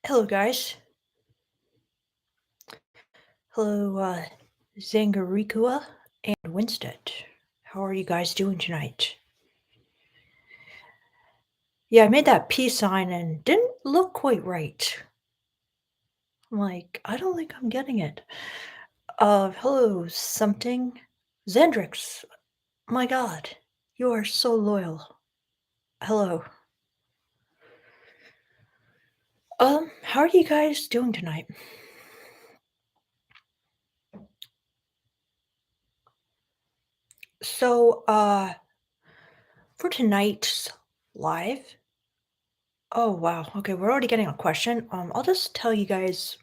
Hello, guys. Hello, Zangarikua and Winstead. How are you guys doing tonight? Yeah, I made that peace sign and didn't look quite right. I'm like, I don't think I'm getting it. Hello, something. Zendrix. My god, you are so loyal. Hello. How are you guys doing tonight? So, for tonight's live. Oh, wow. Okay, we're already getting a question. I'll just tell you guys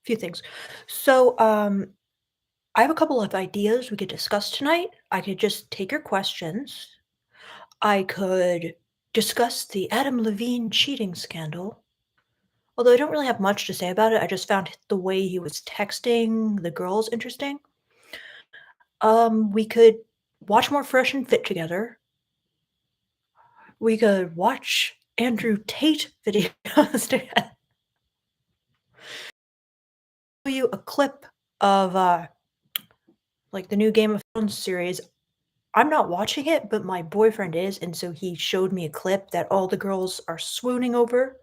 few things. So, I have a couple of ideas we could discuss tonight. I could just take your questions. I could discuss the Adam Levine cheating scandal. Although I don't really have much to say about it, I just found the way he was texting the girls interesting. We could watch more Fresh and Fit together. We could watch Andrew Tate videos together. Show you a clip of like the new Game of Thrones series. I'm not watching it, but my boyfriend is, and so he showed me a clip that all the girls are swooning over,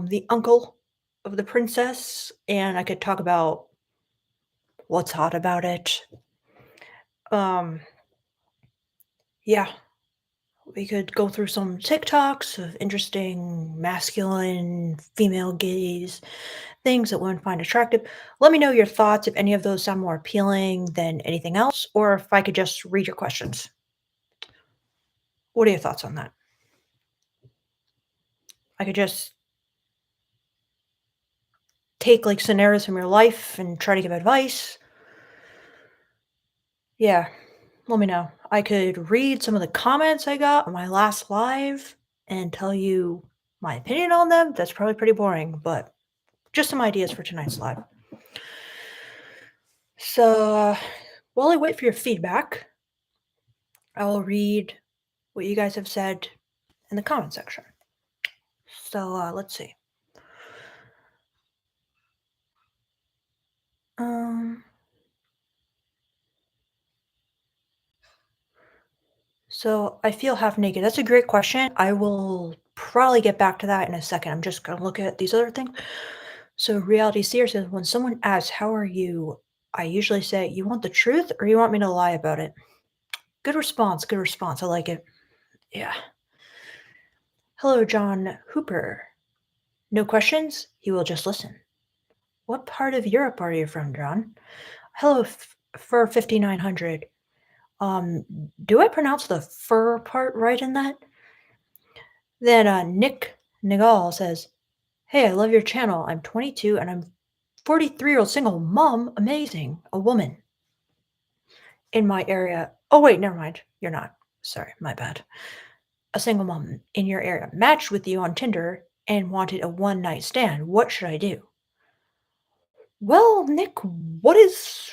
the uncle of the princess, and I could talk about what's hot about it. Um, yeah, we could go through some TikToks of interesting masculine, female gaze, things that women find attractive. Let me know your thoughts if any of those sound more appealing than anything else, or if I could just read your questions. What are your thoughts on that? I could just take, like, scenarios from your life and try to give advice. Yeah, let me know. I could read some of the comments I got on my last live and tell you my opinion on them. That's probably pretty boring, but just some ideas for tonight's live. So, while I wait for your feedback, I will read what you guys have said in the comment section. So, let's see. Um, so I feel half naked. That's a great question. I will probably get back to that in a second. I'm just gonna look at these other things. So Reality Seer says, when someone asks, "How are you?" I usually say, "You want the truth or you want me to lie about it?" Good response. Good response. I like it. Yeah. Hello, John Hooper. No questions? He will just listen. What part of Europe are you from, John? Hello, Fur 5900. Um, do I pronounce the fur part right in that? Then Nick Nagal says, "Hey, I love your channel. I'm 22 and I'm 43-year-old single mom. Amazing. A woman in my area." Oh, wait, never mind. You're not. Sorry, my bad. A single mom in your area matched with you on Tinder and wanted a one night stand. What should I do? Well, Nick, what is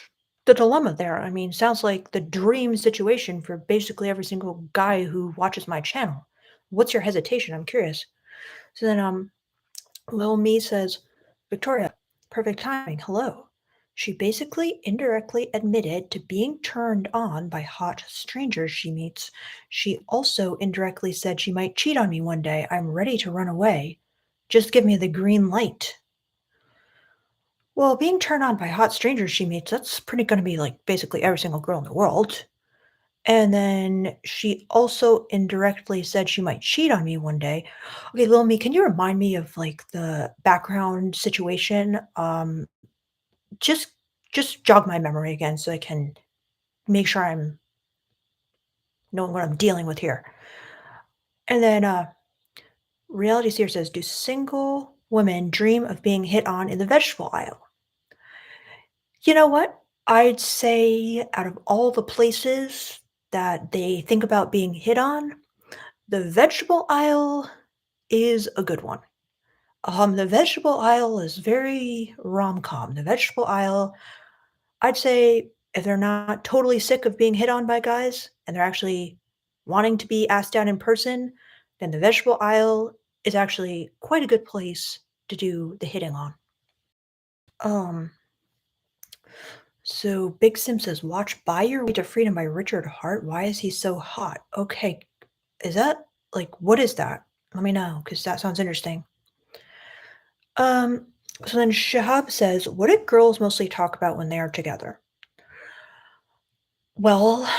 the dilemma there? I mean, sounds like the dream situation for basically every single guy who watches my channel. What's your hesitation? I'm curious. So then, Lil Me says, Victoria, perfect timing. Hello. She basically indirectly admitted to being turned on by hot strangers she meets. She also indirectly said she might cheat on me one day. I'm ready to run away. Just give me the green light. Well, being turned on by hot strangers she meets, that's pretty going to be like basically every single girl in the world. And then she also indirectly said she might cheat on me one day. Okay, Lil Me, can you remind me of like the background situation? Just just jog my memory again so I can make sure I'm knowing what I'm dealing with here. And then Reality Seer says, do single women dream of being hit on in the vegetable aisle? You know what? I'd say out of all the places that they think about being hit on, the vegetable aisle is a good one. The vegetable aisle is very rom-com. The vegetable aisle, I'd say if they're not totally sick of being hit on by guys and they're actually wanting to be asked out in person, then the vegetable aisle is actually quite a good place to do the hitting on. Um, so Big Sim says, "Watch Buy Your Way to Freedom by Richard Hart. Why is he so hot?" Okay, is that like what is that? Let me know because that sounds interesting. Um, so then Shahab says, "What do girls mostly talk about when they are together?" Well,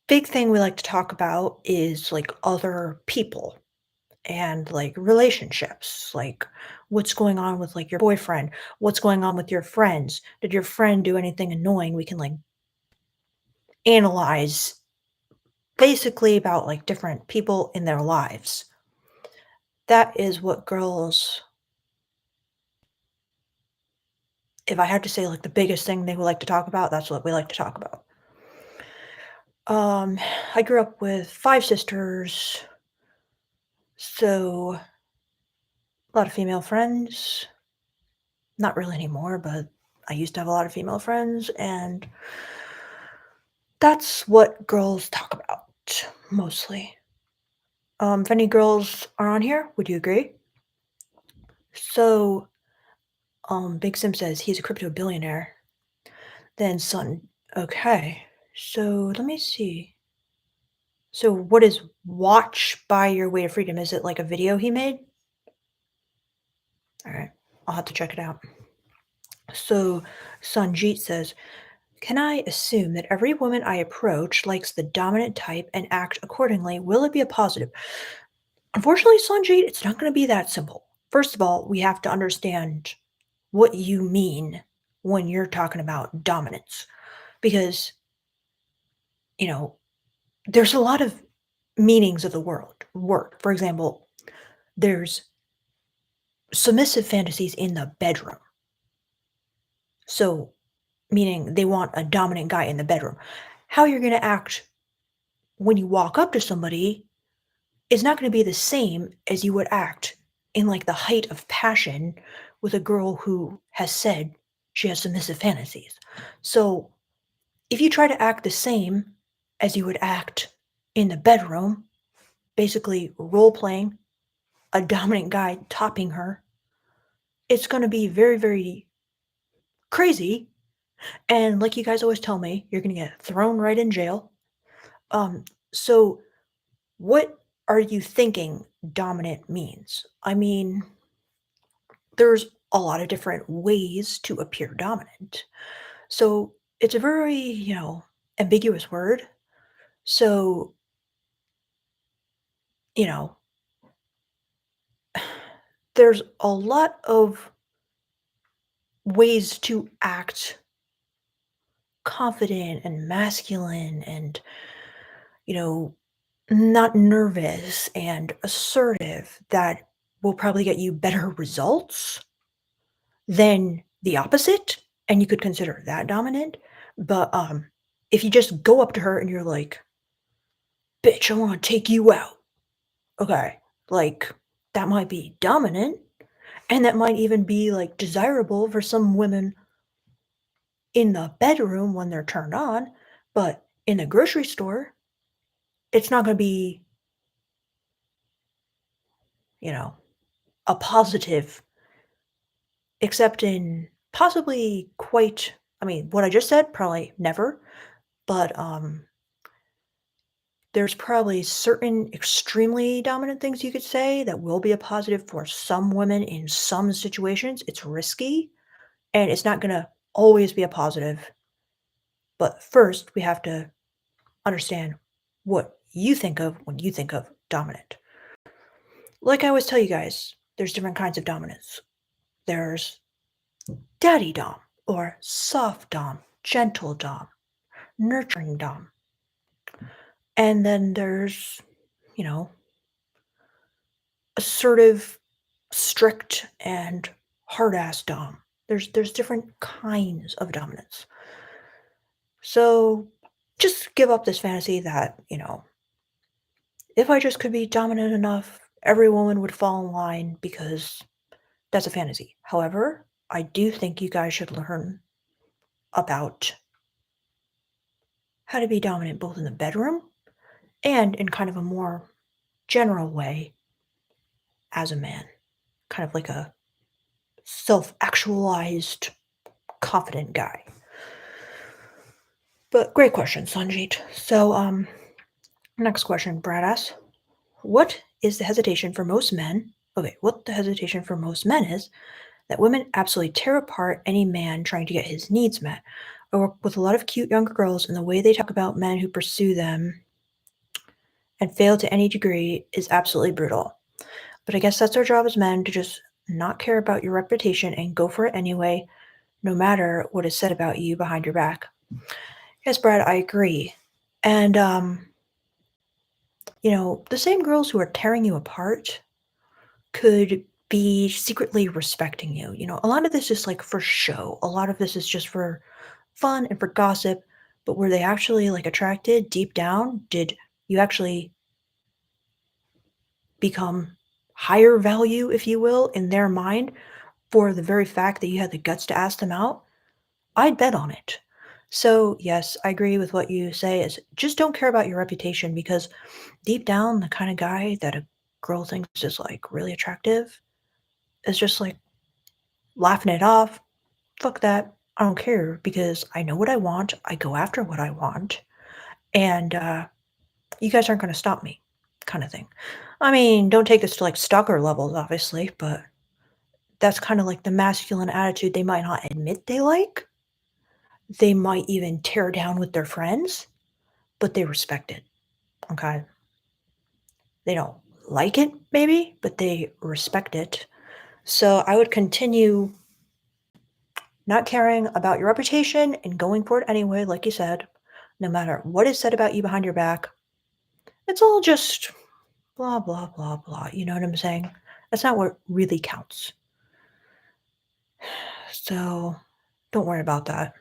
big thing we like to talk about is like other people and like relationships, like what's going on with like your boyfriend, what's going on with your friends. Did your friend do anything annoying? We can like analyze basically about like different people in their lives. That is what girls, if I had to say like the biggest thing they would like to talk about, that's what we like to talk about. Um, I grew up with 5 sisters, so a lot of female friends. Not really anymore, but I used to have a lot of female friends, and that's what girls talk about mostly. If any girls are on here, would you agree? So, Big Sim says he's a crypto billionaire. Then Sun. Okay. So let me see. So what is Watch Buy Your Way to Freedom? Is it like a video he made? All right. I'll have to check it out. So Sanjeet says, "Can I assume that every woman I approach likes the dominant type and act accordingly? Will it be a positive?" Unfortunately, Sanjay, it's not going to be that simple. First of all, we have to understand what you mean when you're talking about dominance because, you know, there's a lot of meanings of the word. For example, there's submissive fantasies in the bedroom. So, meaning they want a dominant guy in the bedroom. How you're going to act when you walk up to somebody is not going to be the same as you would act in like the height of passion with a girl who has said she has submissive fantasies. So if you try to act the same as you would act in the bedroom, basically role playing a dominant guy topping her, it's going to be very, very crazy. And like you guys always tell me, you're going to get thrown right in jail. Um, so what are you thinking dominant means? I mean, there's a lot of different ways to appear dominant. So it's a very, ambiguous word. So, you know, there's a lot of ways to act confident and masculine and, you know, not nervous and assertive that will probably get you better results than the opposite. And you could consider that dominant. But if you just go up to her and you're like, "Bitch, I want to take you out." Okay. Like, that might be dominant, and that might even be, like, desirable for some women in the bedroom when they're turned on, but in the grocery store, it's not gonna be, you know, a positive, except in possibly quite I mean, what I just said, probably never, but, there's probably certain extremely dominant things you could say that will be a positive for some women in some situations. It's risky, and it's not gonna always be a positive. But first, we have to understand what you think of when you think of dominant. Like I always tell you guys, there's different kinds of dominance. There's daddy dom, or soft dom, gentle dom, nurturing dom. And then there's, you know, assertive, strict, and hard ass dom. There's different kinds of dominance. So just give up this fantasy that, if I just could be dominant enough, every woman would fall in line because that's a fantasy. However, I do think you guys should learn about how to be dominant both in the bedroom and in kind of a more general way as a man. kind of like a self-actualized, confident guy. But great question, Sanjeet. So, next question, Brad asks, what is the hesitation for most men? Okay, what the hesitation for most men is that women absolutely tear apart any man trying to get his needs met. I work with a lot of cute younger girls, and the way they talk about men who pursue them and fail to any degree is absolutely brutal. But I guess that's our job as men to just not care about your reputation and go for it anyway, no matter what is said about you behind your back. Yes, Brad, I agree. And, the same girls who are tearing you apart could be secretly respecting you. A lot of this is like for show. A lot of this is just for fun and for gossip. But were they actually like attracted deep down? Did you actually become higher value, if you will, in their mind for the very fact that you had the guts to ask them out? I'd bet on it. So, yes, I agree with what you say is just don't care about your reputation because deep down, the kind of guy that a girl thinks is like really attractive is just like laughing it off. Fuck that. I don't care because I know what I want. I go after what I want. And you guys aren't going to stop me, kind of thing. I mean, don't take this to like stalker levels, obviously, but that's kind of like the masculine attitude they might not admit they like. They might even tear down with their friends, but they respect it. Okay. They don't like it, maybe, but they respect it. So I would continue not caring about your reputation and going for it anyway, like you said, no matter what is said about you behind your back. It's all just blah, blah, blah, blah. You know what I'm saying? That's not what really counts. So don't worry about that.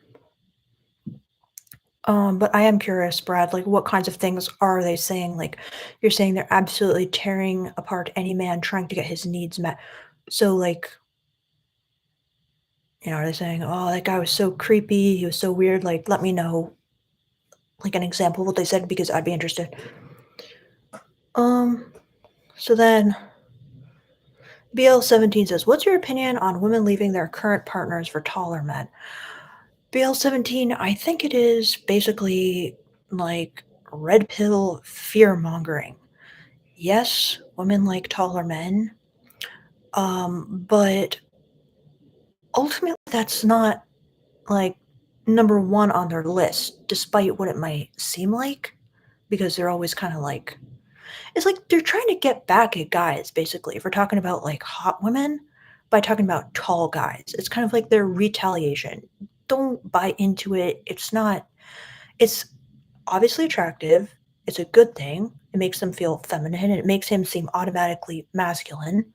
But I am curious, Brad, like what kinds of things are they saying? Like you're saying they're absolutely tearing apart any man trying to get his needs met. So like, are they saying, "Oh, that guy was so creepy, he was so weird," like, let me know, like, an example of what they said because I'd be interested. Um, so then BL17 says, "What's your opinion on women leaving their current partners for taller men?" BL17, I think it is basically like red pill fear-mongering. Yes, women like taller men, but ultimately that's not, like, number 1 on their list, despite what it might seem like. Because they're always kinda like it's like they're trying to get back at guys, basically, if we're talking about, like, hot women, by talking about tall guys. It's kind of like their retaliation. Don't buy into it. It's obviously attractive. It's a good thing. It makes them feel feminine, and it makes him seem automatically masculine,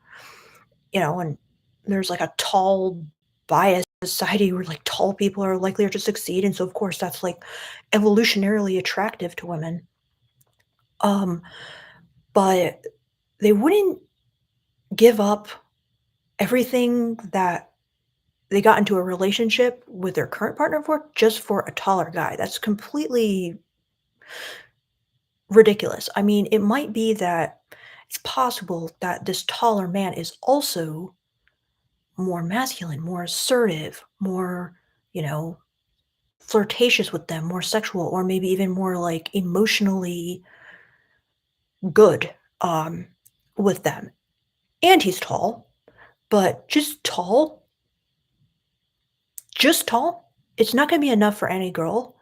and there's, like, a tall bias society where, like, tall people are likelier to succeed, and so, of course, that's, like, evolutionarily attractive to women. Um, but they wouldn't give up everything that they got into a relationship with their current partner for just for a taller guy. That's completely ridiculous. I mean, it might be that it's possible that this taller man is also more masculine, more assertive, more, you know, flirtatious with them, more sexual, or maybe even more like emotionally good with them. And he's tall, but just tall, it's not gonna be enough for any girl,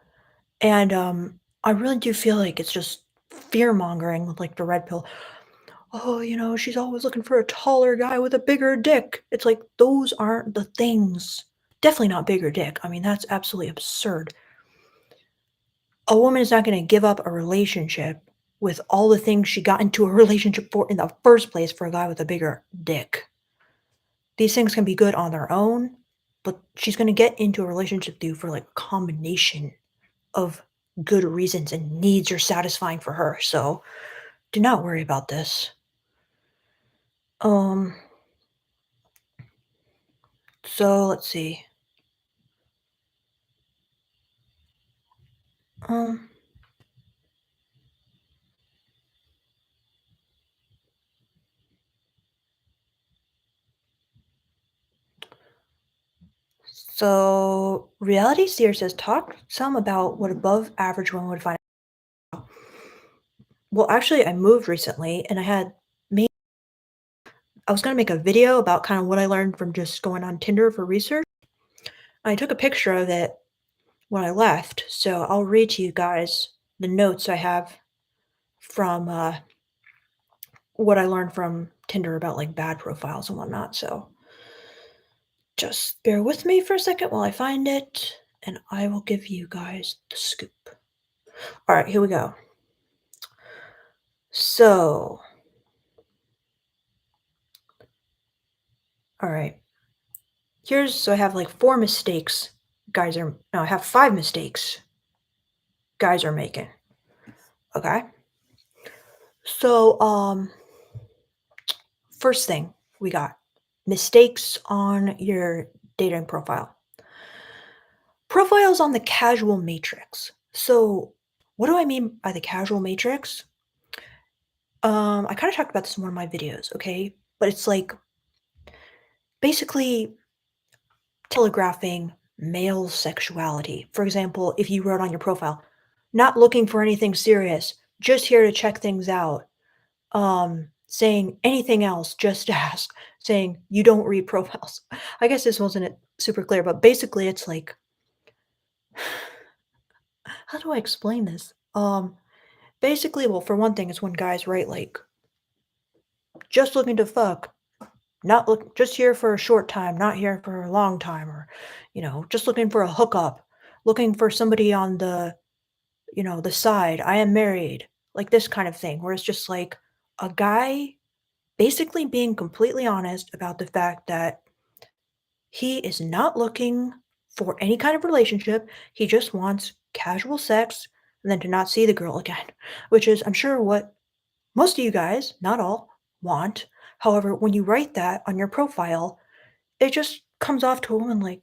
and, I really do feel like it's just fear-mongering with, like, the red pill. "Oh, she's always looking for a taller guy with a bigger dick." It's like, those aren't the things. Definitely not bigger dick, I mean, that's absolutely absurd. A woman is not gonna give up a relationship with all the things she got into a relationship for in the first place for a guy with a bigger dick. These things can be good on their own, but she's gonna get into a relationship with you for, like, a combination of good reasons and needs you're satisfying for her, so do not worry about this. Um, so let's see. Um, So, reality series has talked some about what above average women would find. Well, actually, I moved recently and I was gonna make a video about kind of what I learned from just going on Tinder for research. I took a picture of it when I left, so I'll read to you guys the notes I have from what I learned from Tinder about like bad profiles and whatnot. So just bear with me for a second while I find it, and I will give you guys the scoop. All right, here we go. So, all right. So I have like 4 mistakes guys are no, I have 5 mistakes guys are making, okay? So, first thing we got, mistakes on your dating profile. Profiles on the casual matrix. So, what do I mean by the casual matrix? I kinda talked about this in one of my videos, okay? But it's like basically telegraphing male sexuality. For example, if you wrote on your profile, "Not looking for anything serious, just here to check things out," saying anything else, just ask, saying you don't read profiles. I guess this wasn't it super clear, but basically it's like, how do I explain this? Basically, well, for one thing, it's when guys write like, "Just looking to fuck, not look just here for a short time, not here for a long time," or, "Just looking for a hookup, looking for somebody on the side, I am married," like this kind of thing, where it's just like a guy basically being completely honest about the fact that he is not looking for any kind of relationship. He just wants casual sex and then to not see the girl again, which is, I'm sure, what most of you guys, not all, want. However, when you write that on your profile, it just comes off to a woman like,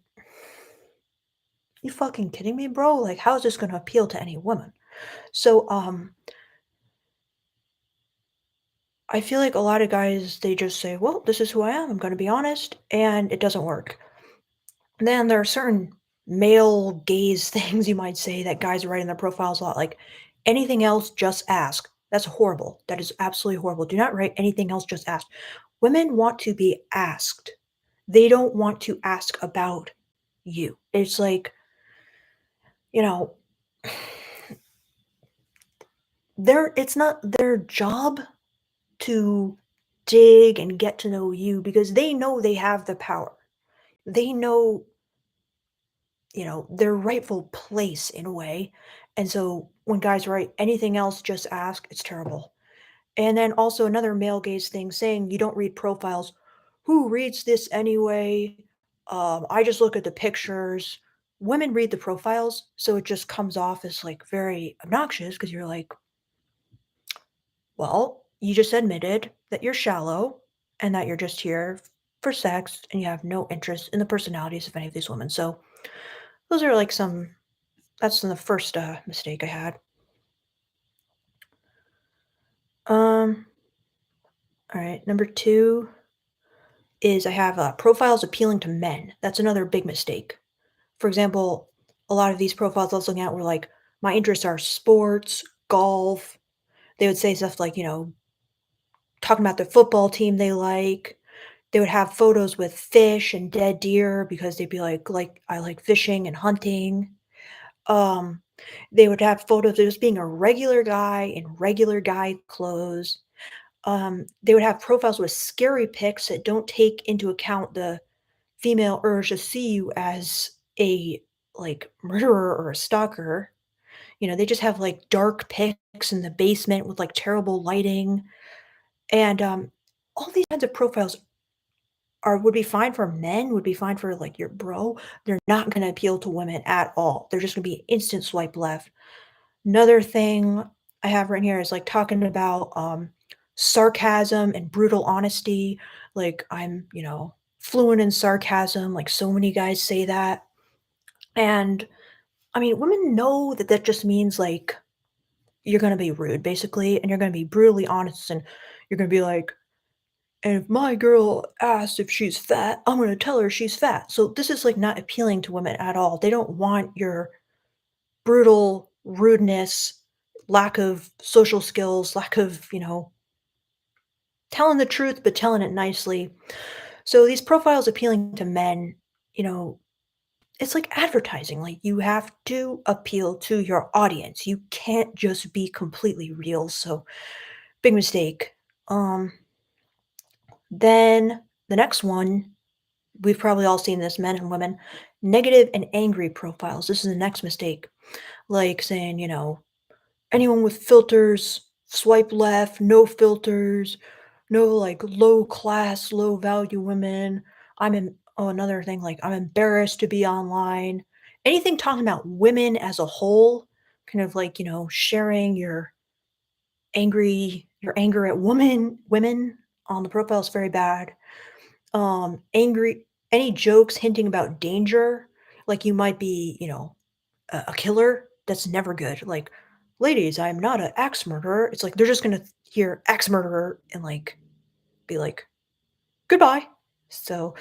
you fucking kidding me, bro? Like, how is this going to appeal to any woman? So, I feel like a lot of guys, they just say, well, this is who I am. I'm going to be honest. And it doesn't work. And then there are certain male gaze things you might say that guys write in their profiles a lot, like anything else, just ask. That's horrible. That is absolutely horrible. Do not write anything else, just ask. Women want to be asked. They don't want to ask about you. It's like, you know, it's not their job to dig and get to know you because they know they have the power. They know their rightful place in a way. And so when guys write anything else, just ask, it's terrible. And then also another male gaze thing saying you don't read profiles. Who reads this anyway? I just look at the pictures. Women read the profiles, so it just comes off as like very obnoxious because you're like, well, you just admitted that you're shallow and that you're just here for sex and you have no interest in the personalities of any of these women. So those are like some that's the first, mistake I had. Um, alright, number 2 is I have, profiles appealing to men. That's another big mistake. For example, a lot of these profiles I was looking at were like, "My interests are sports, golf." They would say stuff like, talking about the football team they like. They would have photos with fish and dead deer because they'd be like, "I like fishing and hunting." Um, they would have photos of just being a regular guy in regular guy clothes. They would have profiles with scary pics that don't take into account the female urge to see you as a, like, murderer or a stalker. They just have, like, dark pics in the basement with, like, terrible lighting, and, all these kinds of profiles would be fine for men, would be fine for, like, your bro. They're not gonna appeal to women at all. They're just gonna be instant swipe left. Another thing I have written here is, like, talking about, sarcasm and brutal honesty, like, I'm, fluent in sarcasm, like, so many guys say that, and, I mean, women know that that just means, like, you're gonna be rude, basically, and you're gonna be brutally honest, and you're gonna be like, And if my girl asks if she's fat, I'm gonna tell her she's fat. So this is like not appealing to women at all. They don't want your brutal rudeness, lack of social skills, lack of, telling the truth, but telling it nicely. So these profiles appealing to men, you know, it's like advertising. Like you have to appeal to your audience. You can't just be completely real. So big mistake. Um, then the next one, we've probably all seen this, men and women, negative and angry profiles. This is the next mistake. Like saying, anyone with filters, swipe left, no filters, no like low class, low value women. Another thing, like I'm embarrassed to be online. Anything talking about women as a whole, kind of like, sharing your anger at women on the profile is very bad. Angry any jokes hinting about danger, like you might be, a killer, that's never good. Like, "Ladies, I'm not an axe murderer." It's like they're just gonna hear "axe murderer" and, like, be like, "Goodbye." So,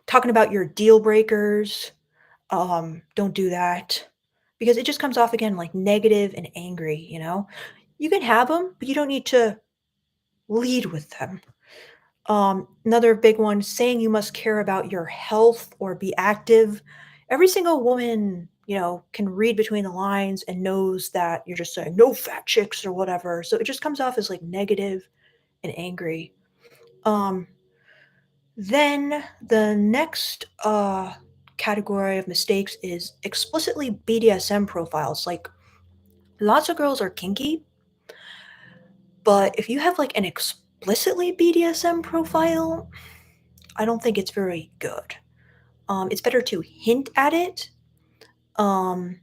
talking about your deal breakers, don't do that because it just comes off again like negative and angry, you know? You can have them, but you don't need to lead with them. Another big one, saying you must care about your health or be active. Every single woman, can read between the lines and knows that you're just saying no fat chicks or whatever. So it just comes off as like negative and angry. Um, then the next category of mistakes is explicitly BDSM profiles. Like lots of girls are kinky, but if you have like an explicitly BDSM profile, I don't think it's very good. It's better to hint at it, um,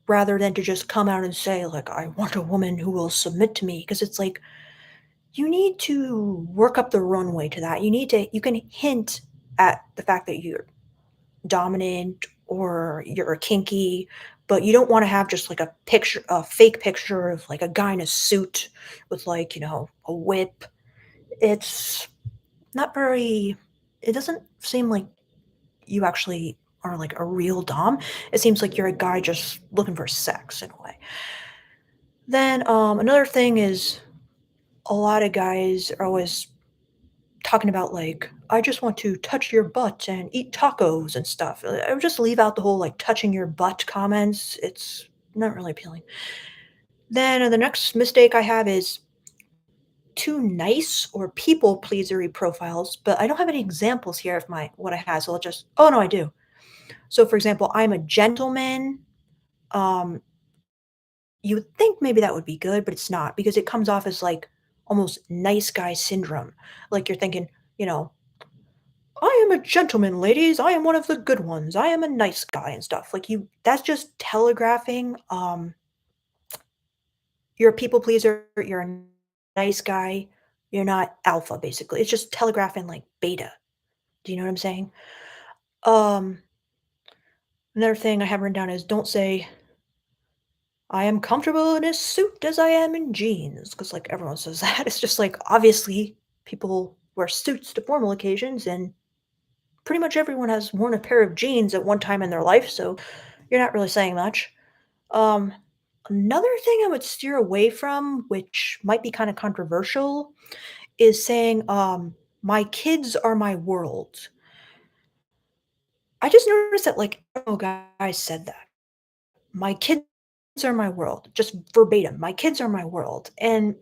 rather than to just come out and say, like, "I want a woman who will submit to me," because it's like, you need to work up the runway to that. You can hint at the fact that you're dominant or you're kinky, but you don't wanna have just, like, a fake picture of, like, a guy in a suit with, like, a whip. It's not very it doesn't seem like you actually are like a real dom. It seems like you're a guy just looking for sex in a way. Then another thing is a lot of guys are always talking about like I just want to touch your butt and eat tacos and stuff. I would just leave out the whole like touching your butt comments. It's not really appealing. Then the next mistake I have is too nice or people pleasery profiles, but I don't have any examples here of my what I have. So I'll just oh no, I do. So for example, I'm a gentleman. Um, You would think maybe that would be good, but it's not because it comes off as, like, almost nice guy syndrome. Like, you're thinking, you know, "I am a gentleman, ladies. I am one of the good ones. I am a nice guy," and stuff. Like, you that's just telegraphing, you're a people pleaser, you're a nice guy, you're not alpha, basically. It's just telegraphing, like, beta. Do you know what I'm saying? Um, Another thing I have written down is don't say I am comfortable in a suit as I am in jeans, because like, everyone says that. It's just like, obviously, people wear suits to formal occasions, and pretty much everyone has worn a pair of jeans at one time in their life, so you're not really saying much. Um, Another thing I would steer away from, which might be kinda controversial, is saying, "My kids are my world." I just noticed that, like, several guys said that. "My kids are my world," just verbatim, "My kids are my world," and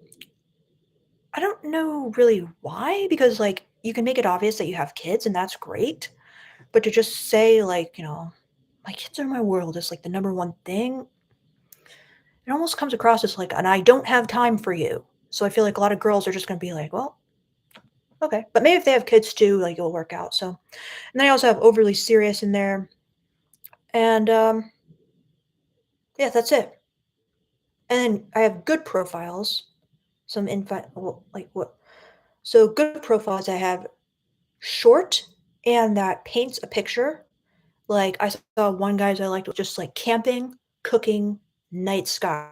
I don't know really why, because, like, you can make it obvious that you have kids, and that's great, but to just say, like, "My kids are my world," is, like, the number one thing, it almost comes across as, like, "And I don't have time for you." So I feel like a lot of girls are just gonna be like, "Well, okay." But maybe if they have kids too, like, it'll work out, so and then I also have overly serious in there, and, yeah, that's it. And then I have good profiles, some infi well, like, what so good profiles I have short and that paints a picture. Like, I saw one guy's I liked was just, like, camping, cooking, night sky.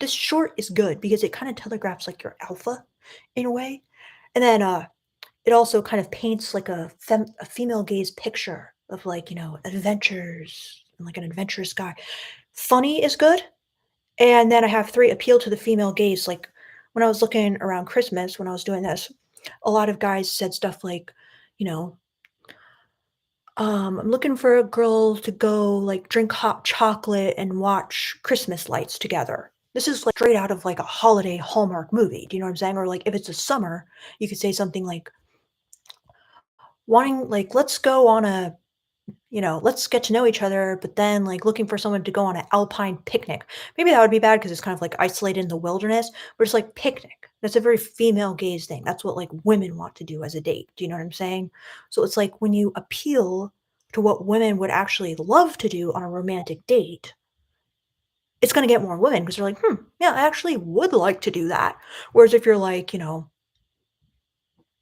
this short is good because it kinda telegraphs, like, your alpha in a way, and then, it also kind of paints, like, a female gaze picture of, like, adventures and, like, an adventurous guy. Funny is good, and then I have 3 appeal to the female gaze, like, when I was looking around Christmas when I was doing this, a lot of guys said stuff like, you know, "I'm looking for a girl to go, like, drink hot chocolate and watch Christmas lights together." This is, like, straight out of, like, a holiday Hallmark movie, do you know what I'm saying? Or, like, if it's a summer, you could say something like, wanting like, "Let's go on a let's get to know each other," but then, like, looking for someone to go on an alpine picnic. Maybe that would be bad because it's kind of, like, isolated in the wilderness, but it's like picnic. That's a very female gaze thing. That's what, like, women want to do as a date. Do you know what I'm saying? So it's like when you appeal to what women would actually love to do on a romantic date, it's gonna get more women because 'cause they're like, "Hmm, yeah, I actually would like to do that." Whereas if you're, like,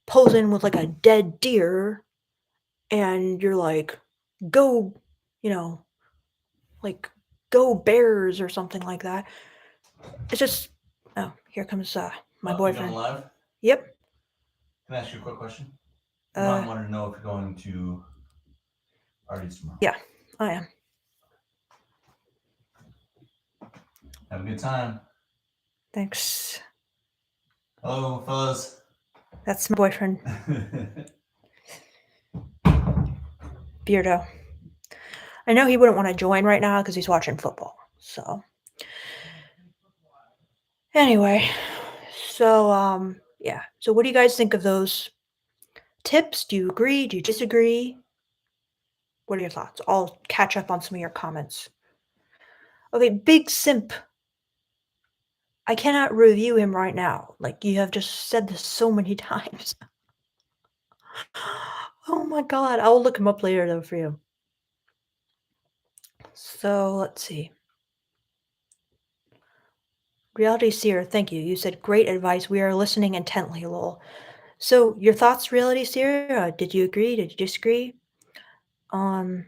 posing with, like, a dead deer and you're like, "Go," you know, like, "Go Bears," or something like that. It's just oh, here comes, my Oh, you're going boyfriend. live? Yep. Can I ask you a quick question? Your Uh, mom wanted to know if you're going to parties tomorrow. yeah, I am. Have a good time. Thanks. Hello, fellas. That's my boyfriend, Beardo. I know he wouldn't wanna join right now because he's watching football, so anyway, so, yeah. So what do you guys think of those tips? Do you agree? Do you disagree? What are your thoughts? I'll catch up on some of your comments. Okay, Big Simp. I cannot review him right now. Like, you have just said this so many times. Oh my god, I will look him up later though for you. So, let's see. Reality Seer, thank you. You said great advice. We are listening intently, lol. So, your thoughts, Reality Seer? Did you agree? Did you disagree? Um,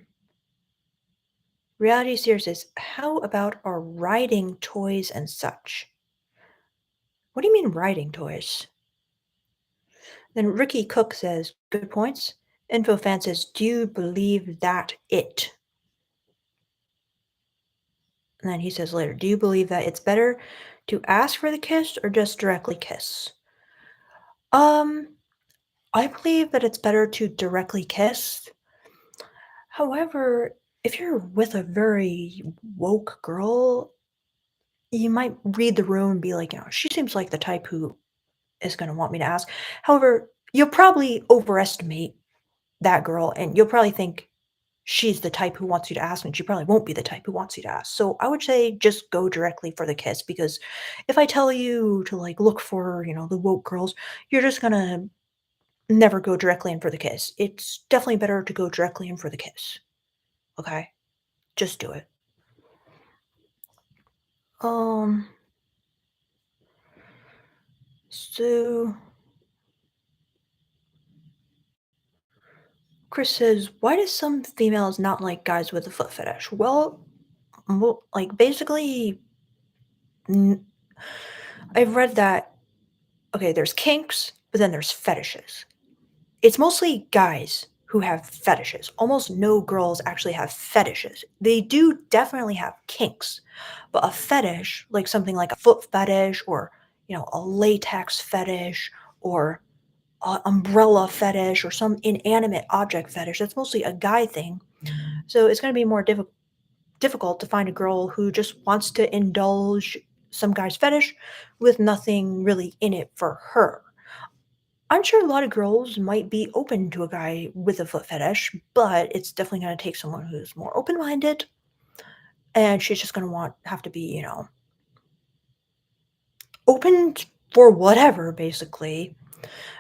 Reality Seer says, how about our riding toys and such? What do you mean riding toys? Then Ricky Cook says, good points. InfoFan says, do you believe that it? And then he says later, do you believe that it's better to ask for the kiss or just directly kiss? Um, I believe that it's better to directly kiss. However, if you're with a very woke girl, you might read the room and be like, she seems like the type who is going to want me to ask. However, you'll probably overestimate that girl and you'll probably think she's the type who wants you to ask, and she probably won't be the type who wants you to ask. So I would say just go directly for the kiss because if I tell you to like look for, the woke girls, you're just gonna never go directly in for the kiss. It's definitely better to go directly in for the kiss. Okay? Just do it. Um, so Chris says, why do some females not like guys with a foot fetish? Well, like basically, n- I've read that okay, there's kinks, but then there's fetishes. It's mostly guys who have fetishes. Almost no girls actually have fetishes. They do definitely have kinks, but a fetish, like something like a foot fetish or, a latex fetish or a umbrella fetish or some inanimate object fetish, that's mostly a guy thing. So it's going to be more difficult to find a girl who just wants to indulge some guy's fetish with nothing really in it for her. I'm sure a lot of girls might be open to a guy with a foot fetish, but it's definitely gonna take someone who's more open-minded, and she's just gonna have to be, open for whatever, basically,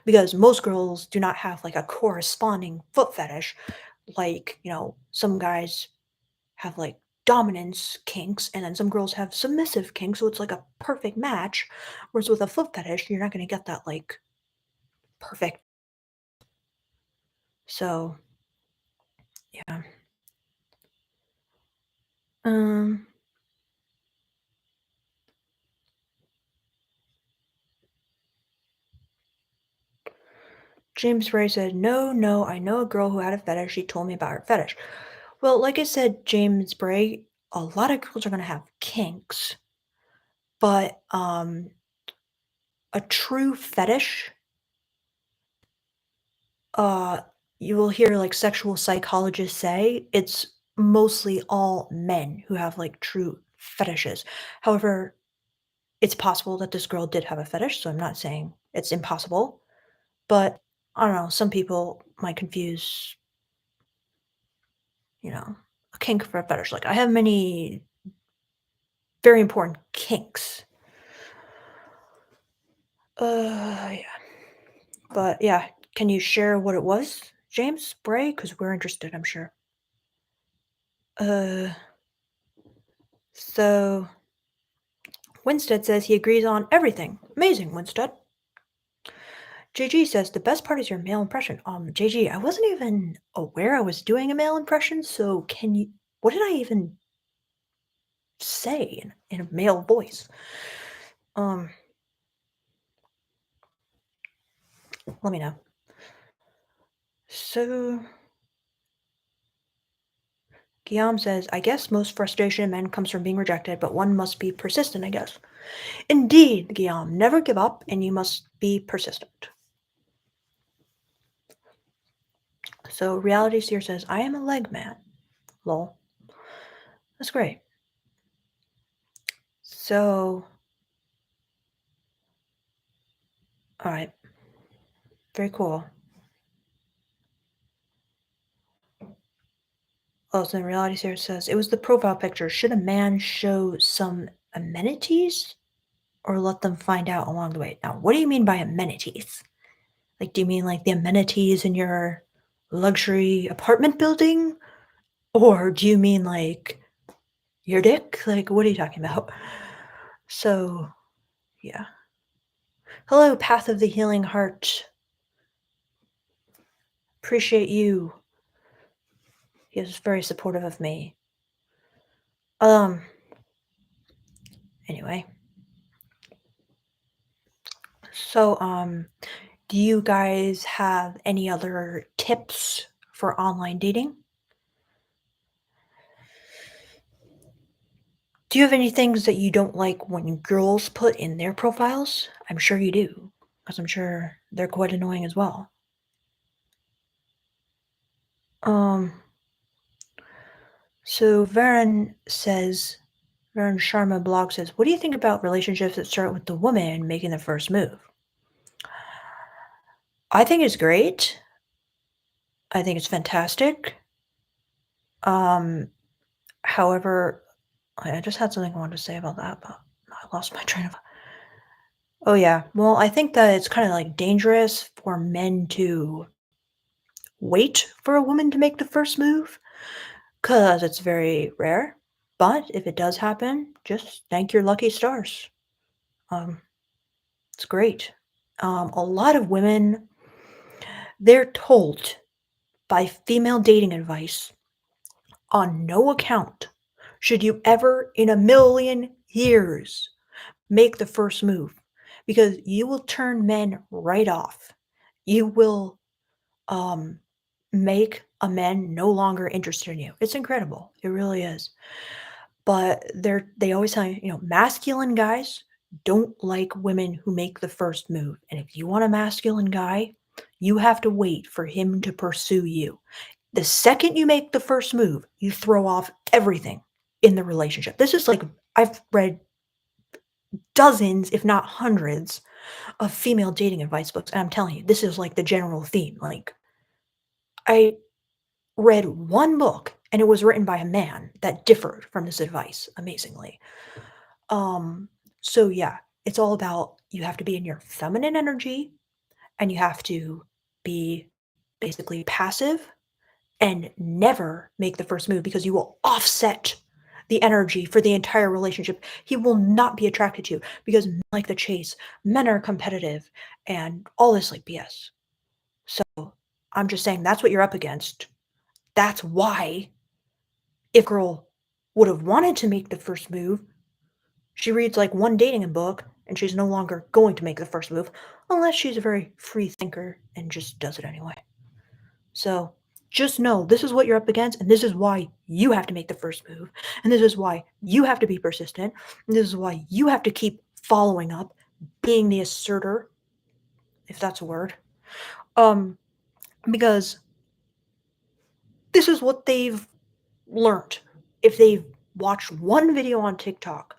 because most girls do not have, like, a corresponding foot fetish. Like, some guys have, like, dominance kinks, and then some girls have submissive kinks, so it's like a perfect match, whereas with a foot fetish, you're not gonna get that, like, perfect so, yeah. Um James Ray said, "No, no, I know a girl who had a fetish. She told me about her fetish." Well, like I said, James Bray, a lot of girls are gonna have kinks, but, a true fetish, uh, you will hear, like, sexual psychologists say it's mostly all men who have, like, true fetishes. However, it's possible that this girl did have a fetish, so I'm not saying it's impossible, but I don't know, some people might confuse, a kink for a fetish. Like, I have many very important kinks. Yeah. But yeah, can you share what it was, James Bray? Because we're interested, I'm sure. Uh, so Winstead says he agrees on everything. Amazing, Winstead. JG says the best part is your male impression. JG, I wasn't even aware I was doing a male impression, so can you? What did I even say in a male voice? Um, Let me know. So Guillaume says, I guess most frustration in men comes from being rejected, but one must be persistent, I guess. Indeed, Guillaume, never give up, and you must be persistent. So Reality Seer says, I am a leg man. Lol. That's great. So, alright. Very cool. Oh, so then Reality Seer says, it was the profile picture. Should a man show some amenities or let them find out along the way? Now, what do you mean by amenities? Like, do you mean like the amenities in your luxury apartment building? Or do you mean like your dick? Like, what are you talking about? So, yeah. Hello, Path of the Healing Heart. Appreciate you. He is very supportive of me. Um, anyway. So, do you guys have any other tips for online dating? Do you have any things that you don't like when girls put in their profiles? I'm sure you do, because I'm sure they're quite annoying as well. Um, so Varen Sharma blog says, what do you think about relationships that start with the woman making the first move? I think it's great. I think it's fantastic. Um, However, I just had something I wanted to say about that, but I lost my train of. Oh yeah. Well, I think that it's kind of like dangerous for men to wait for a woman to make the first move because it's very rare. But if it does happen, just thank your lucky stars. Um, it's great. A lot of women, they're told by female dating advice on no account should you ever in a million years make the first move because you will turn men right off. You will um make a man no longer interested in you. It's incredible. It really is. But they always tell you, masculine guys don't like women who make the first move. And if you want a masculine guy, you have to wait for him to pursue you. The second you make the first move, you throw off everything in the relationship. This is like I've read dozens, if not hundreds, of female dating advice books, and I'm telling you, this is like the general theme. Like, I read one book, and it was written by a man that differed from this advice, amazingly. Um, so yeah, it's all about you have to be in your feminine energy, and you have to be basically passive and never make the first move because you will offset the energy for the entire relationship. He will not be attracted to you because men like the chase, men are competitive, and all this like BS. So I'm just saying that's what you're up against. That's why if a girl would have wanted to make the first move, she reads like one dating book and she's no longer going to make the first move unless she's a very free thinker and just does it anyway. So just know this is what you're up against, and this is why you have to make the first move, and this is why you have to be persistent, and this is why you have to keep following up, being the asserter, if that's a word. Um, because this is what they've learned. If they've watched one video on TikTok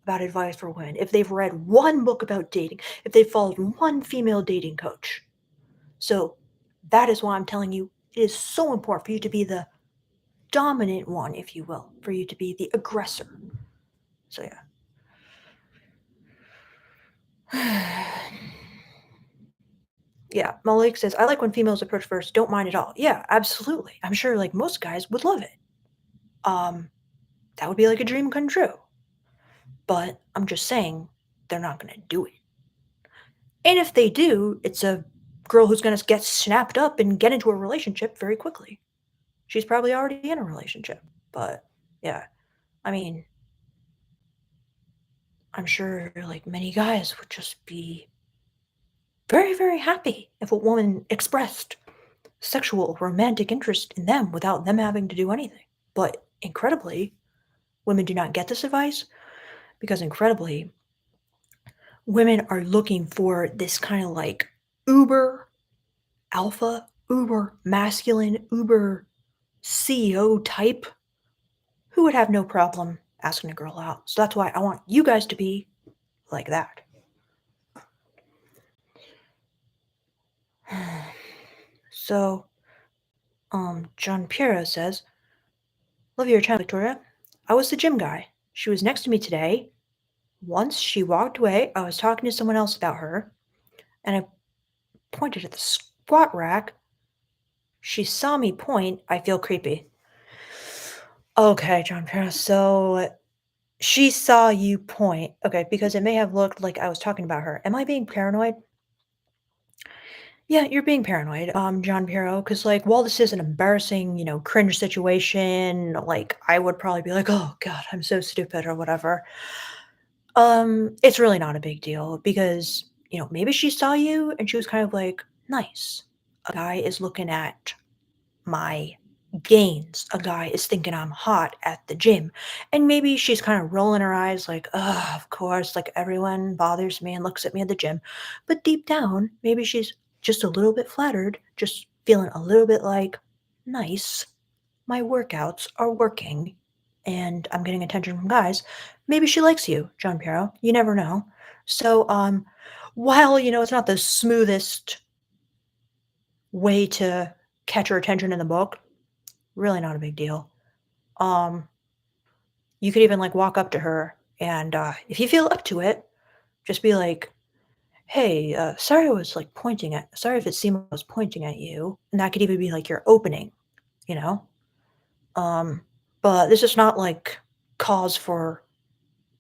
about advice for women, if they've read one book about dating, if they've followed one female dating coach. So that is why I'm telling you it is so important for you to be the dominant one, if you will, for you to be the aggressor. So yeah. Yeah, Malik says, I like when females approach first, don't mind at all. Yeah, absolutely. I'm sure like most guys would love it. Um, that would be like a dream come true. But I'm just saying they're not gonna do it. And if they do, it's a girl who's gonna get snapped up and get into a relationship very quickly. She's probably already in a relationship. But yeah, I mean, I'm sure like many guys would just be very, very happy if a woman expressed sexual romantic interest in them without them having to do anything. But incredibly, women do not get this advice because incredibly, women are looking for this kind of like uber alpha, uber masculine, uber CEO type who would have no problem asking a girl out. So that's why I want you guys to be like that. So, John Piero says, love your channel, Victoria. I was the gym guy. She was next to me today. Once she walked away, I was talking to someone else about her, and I pointed at the squat rack. She saw me point. I feel creepy. Okay, John Piero. So she saw you point. Okay, because it may have looked like I was talking about her. Am I being paranoid? Yeah, you're being paranoid, John Piero, because like, while this is an embarrassing, cringe situation, like, I would probably be like, "Oh god, I'm so stupid," or whatever. It's really not a big deal because, maybe she saw you and she was kind of like, "Nice. A guy is looking at my gains. A guy is thinking I'm hot at the gym." And maybe she's kind of rolling her eyes like, "Ugh, of course, like everyone bothers me and looks at me at the gym." But deep down, maybe she's just a little bit flattered, just feeling a little bit like, "Nice. My workouts are working and I'm getting attention from guys." Maybe she likes you, John Piero. You never know. So, while, it's not the smoothest way to catch her attention in the book, really not a big deal. Um, you could even like walk up to her and if you feel up to it, just be like, "Hey, sorry I was like pointing at sorry if it seemed I was pointing at you." And that could even be like your opening, you know? Um, but this is not like cause for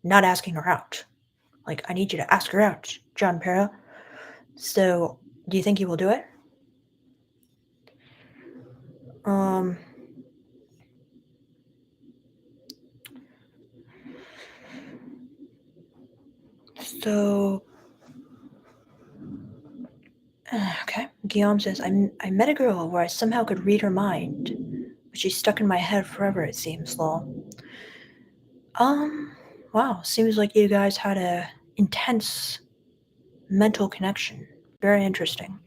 not asking her out. Like, I need you to ask her out, John Pero. So, do you think you will do it? Um, so, okay. Guillaume says, I met a girl where I somehow could read her mind, but she's stuck in my head forever, it seems, lol. Um, wow. Seems like you guys had a intense mental connection. Very interesting.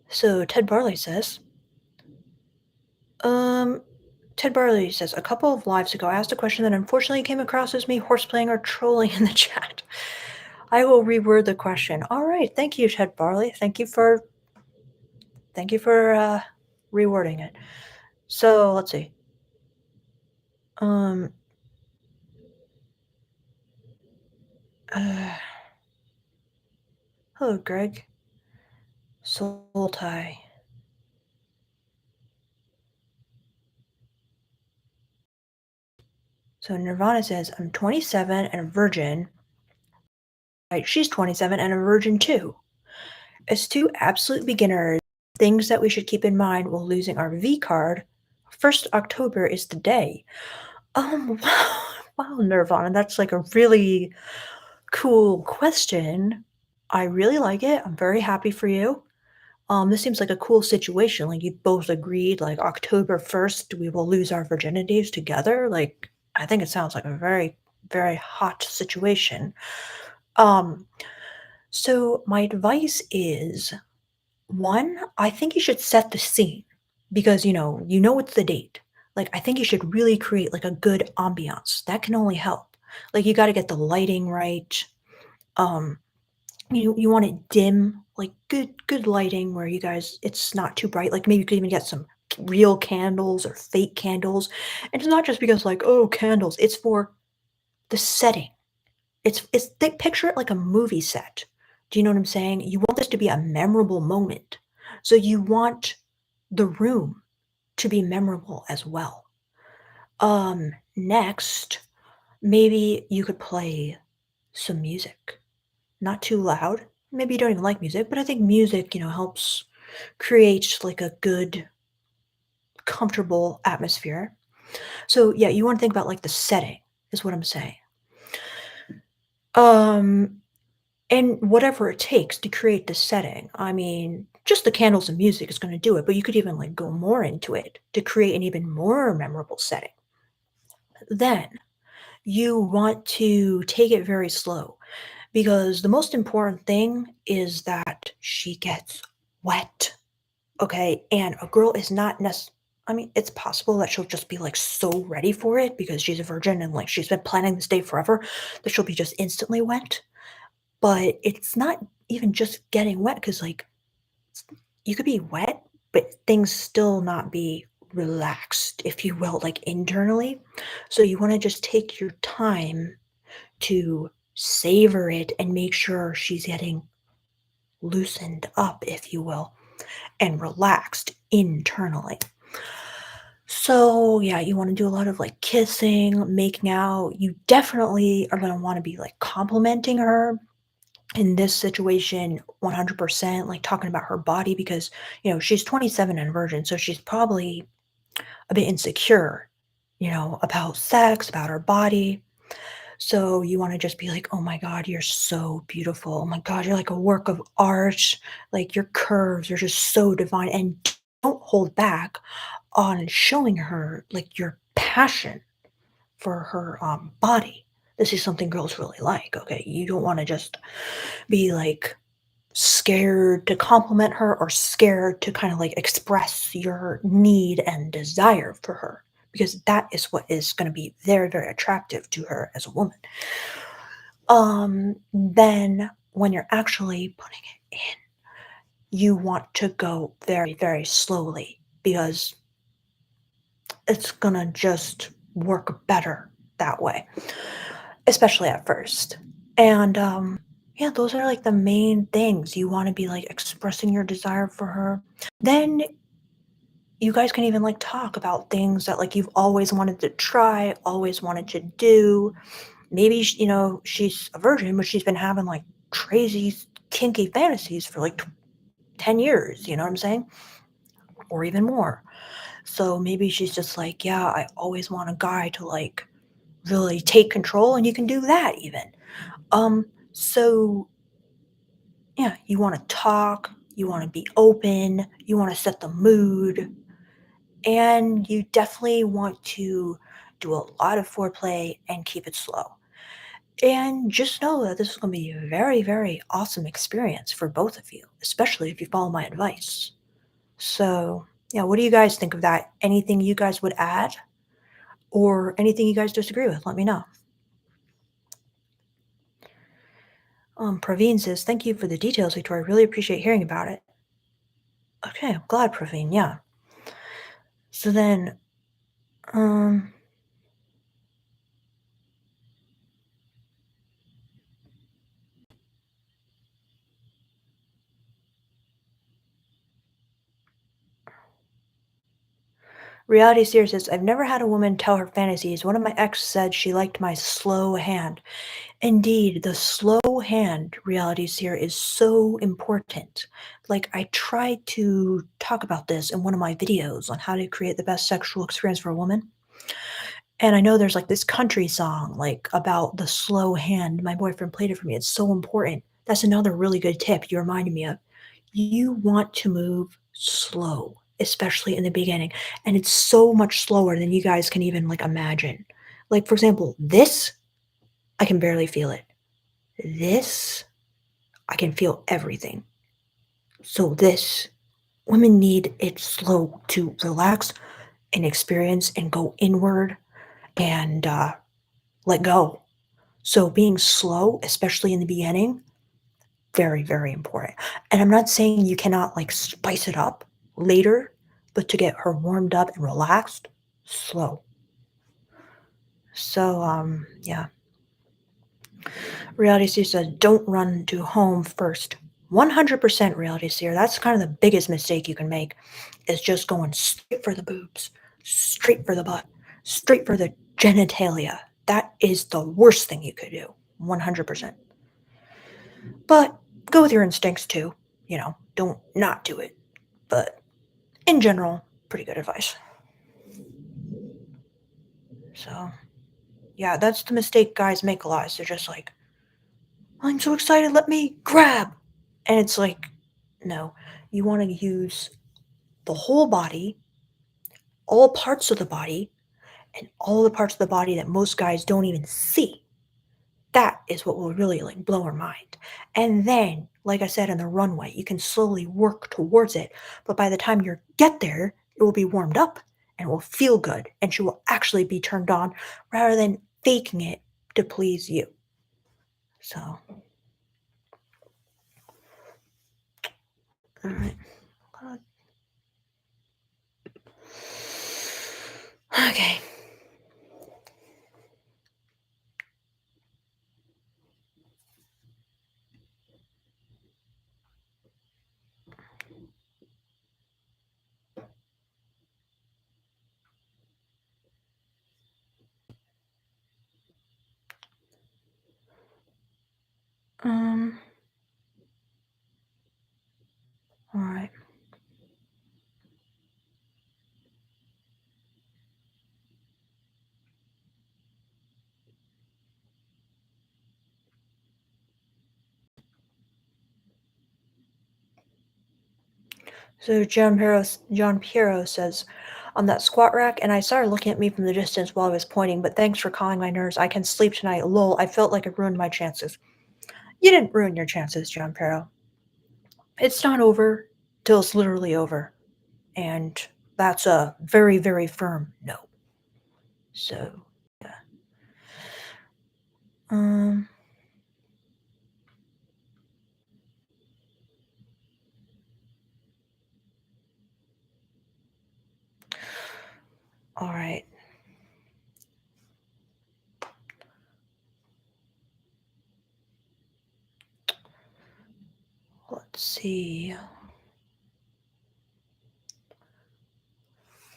So, Ted Barley says, um, Ted Barley says, a couple of lives ago, I asked a question that unfortunately came across as me horseplaying or trolling in the chat. I will reword the question. All right, thank you, Ted Barley. Thank you for rewording it. So let's see. Um. Uh, hello, Greg. Soul tie. So Nirvana says, I'm 27 and a virgin. Right, she's 27 and a virgin too. As two absolute beginners, things that we should keep in mind while losing our V card. 1st October is the day. Wow, wow, Nirvana. That's like a really Cool question. I really like it. I'm very happy for you. This seems like a cool situation. Like you both agreed, like October 1st, we will lose our virginities together. Like, I think it sounds like a very, very hot situation. Um, so my advice is one, I think you should set the scene because you know it's the date. Like I think you should really create like a good ambiance. That can only help. Like you got to get the lighting right. Um, you want it dim, like good lighting where you guys it's not too bright. Like maybe you could even get some real candles or fake candles. And it's not just because like, oh, candles. It's for the setting. It's think picture it like a movie set. Do you know what I'm saying? You want this to be a memorable moment. So you want the room to be memorable as well. Next, maybe you could play some music. Not too loud. Maybe you don't even like music, but I think music, helps create like a good, comfortable atmosphere. So yeah, you want to think about like the setting is what I'm saying. Um, and whatever it takes to create the setting. I mean, just the candles and music is going to do it, but you could even like go more into it to create an even more memorable setting. Then you want to take it very slow because the most important thing is that she gets wet. Okay, and a girl is not I mean, it's possible that she'll just be, like, so ready for it because she's a virgin and, like, she's been planning this day forever that she'll be just instantly wet, but it's not even just getting wet because like, you could be wet, but things still not be relaxed, if you will, like, internally. So you wanna just take your time to savor it and make sure she's getting loosened up, if you will, and relaxed internally. So, yeah, you wanna do a lot of, like, kissing, making out. You definitely are gonna wanna be, like, complimenting her in this situation 100%, like, talking about her body because, she's 27 and a virgin, so she's probably a bit insecure, about sex, about her body. So you wanna just be like, "Oh my god, you're so beautiful. Oh my god, you're like a work of art. Like, your curves are just so divine," and don't hold back on showing her, like, your passion for her, body. This is something girls really like, okay? You don't wanna just be, like, scared to compliment her or scared to kinda, like, express your need and desire for her because that is what is gonna be very, very attractive to her as a woman. Then when you're actually putting it in, you want to go very, very slowly because it's gonna just work better that way, especially at first. And yeah, those are like the main things. You want to be like expressing your desire for her. Then you guys can even like talk about things that like you've always wanted to try, always wanted to do. Maybe she's a virgin, but she's been having like crazy kinky fantasies for like 10 years, you know what I'm saying? Or even more. So maybe she's just like, yeah, I always want a guy to like really take control and you can do that even. So yeah, you want to talk, you want to be open, you want to set the mood, and you definitely want to do a lot of foreplay and keep it slow. And just know that this is going to be a very, very awesome experience for both of you, especially if you follow my advice. So, yeah, what do you guys think of that? Anything you guys would add or anything you guys disagree with? Let me know. Praveen says, thank you for the details, Victoria. I really appreciate hearing about it. Okay, I'm glad, Praveen. Yeah. So then, um, Reality Seer says, I've never had a woman tell her fantasies. One of my ex said she liked my slow hand. Indeed, the slow hand, Reality Seer, is so important. Like, I tried to talk about this in one of my videos on how to create the best sexual experience for a woman. And I know there's like this country song like about the slow hand. My boyfriend played it for me. It's so important. That's another really good tip you reminded me of. You want to move slow, especially in the beginning. And it's so much slower than you guys can even like imagine. Like, for example, this, I can barely feel it. This, I can feel everything. So, this, women need it slow to relax and experience and go inward and let go. So being slow, especially in the beginning, very, very important. And I'm not saying you cannot like spice it up later, but to get her warmed up and relaxed, slow. So yeah. Reality Seer says don't run to home first. 100% reality seer. That's kind of the biggest mistake you can make is just going straight for the boobs, straight for the butt, straight for the genitalia. That is the worst thing you could do. 100%. But go with your instincts too. Don't not do it. But in general, pretty good advice. So, yeah, that's the mistake guys make a lot. Is they're just like, I'm so excited, let me grab. And it's like, no, you want to use the whole body, all parts of the body, and all the parts of the body that most guys don't even see. That is what will really like blow her mind. And then, like I said in the runway, you can slowly work towards it. But by the time you get there, it will be warmed up and it will feel good and she will actually be turned on rather than faking it to please you. So, all right. Okay. Um, all right. So John Piero says, on that squat rack, and I started looking at me from the distance while I was pointing, but thanks for calming my nerves. I can sleep tonight. Lol, I felt like I ruined my chances. You didn't ruin your chances, John Piero. It's not over till it's literally over. And that's a very, very firm no. So, yeah. Um, all right. Let's see.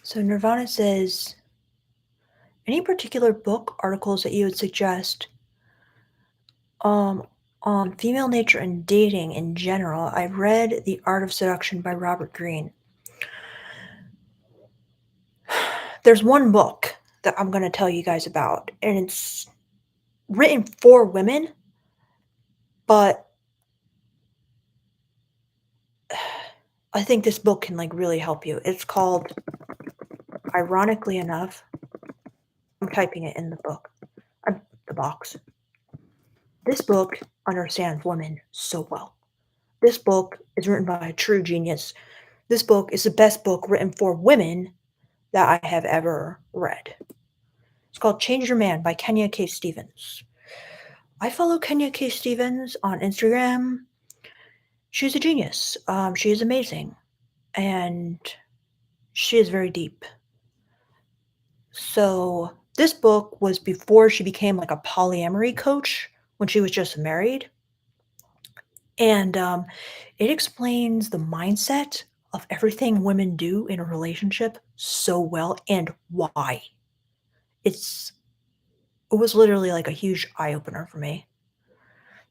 So Nirvana says, any particular book articles that you would suggest um, on female nature and dating in general? I've read The Art of Seduction by Robert Greene. There's one book that I'm going to tell you guys about, and it's written for women, but I think this book can like really help you. It's called, ironically enough, I'm typing it in the book, the box. This book understands women so well. This book is written by a true genius. This book is the best book written for women that I have ever read. It's called Change Your Man by Kenya K. Stevens. I follow Kenya K. Stevens on Instagram. She's a genius. She is amazing. And she is very deep. So, this book was before she became like a polyamory coach when she was just married. And it explains the mindset of everything women do in a relationship so well and why. It's it was literally like a huge eye opener for me.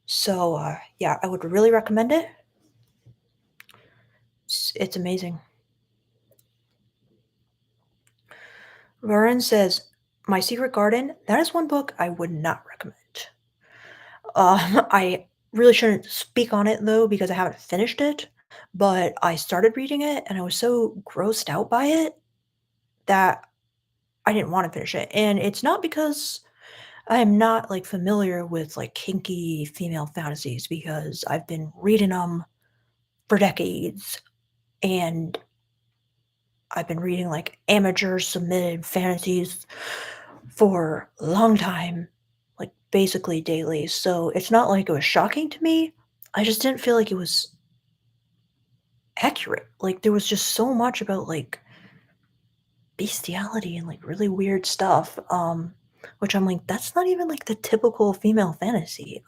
So yeah, I would really recommend it. It's amazing. Lauren says, My Secret Garden, that is one book I would not recommend. I really shouldn't speak on it though because I haven't finished it, but I started reading it and I was so grossed out by it that I didn't wanna finish it, and it's not because I am not, like, familiar with, like, kinky female fantasies because I've been reading them for decades, and I've been reading, like, amateur submitted fantasies for a long time, like, basically daily, so it's not like it was shocking to me, I just didn't feel like it was accurate, like, there was just so much about, like, bestiality and, like, really weird stuff, which I'm like, "That's not even, like, the typical female fantasy,"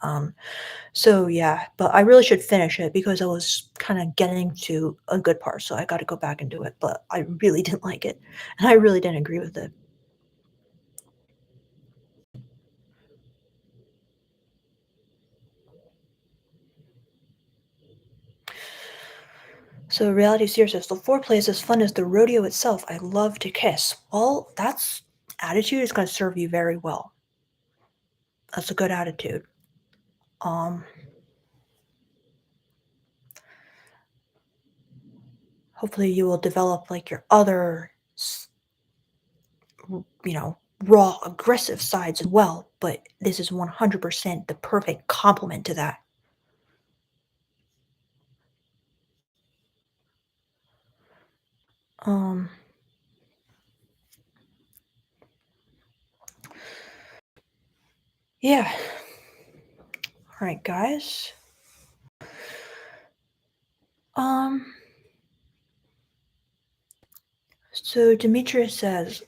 so, yeah, but I really should finish it because I was kinda getting to a good part, so I gotta go back and do it, but I really didn't like it, and I really didn't agree with it. So, Reality Seer says, "The foreplay is as fun as the rodeo itself. I love to kiss." Well, that's attitude is gonna serve you very well. That's a good attitude. Um, Hopefully you will develop, like, your other you know, raw, aggressive sides as well, but this is 100% the perfect complement to that. Um, yeah. All right, guys. Um, so Demetrius says,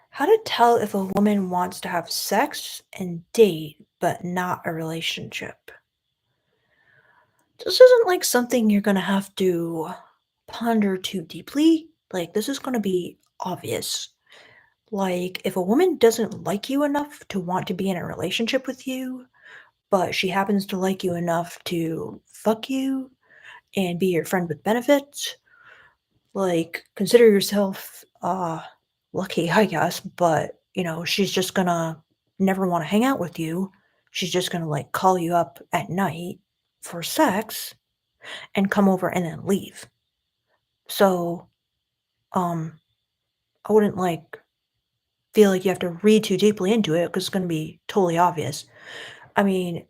how to tell if a woman wants to have sex and date, but not a relationship. This isn't like something you're gonna have to ponder too deeply. Like, this is gonna be obvious. Like, if a woman doesn't like you enough to want to be in a relationship with you, but she happens to like you enough to fuck you and be your friend with benefits, like, consider yourself, lucky, I guess, but, she's just gonna never wanna hang out with you. She's just gonna, like, call you up at night for sex and come over and then leave. So, um, I wouldn't, like, feel like you have to read too deeply into it because it's gonna be totally obvious. I mean,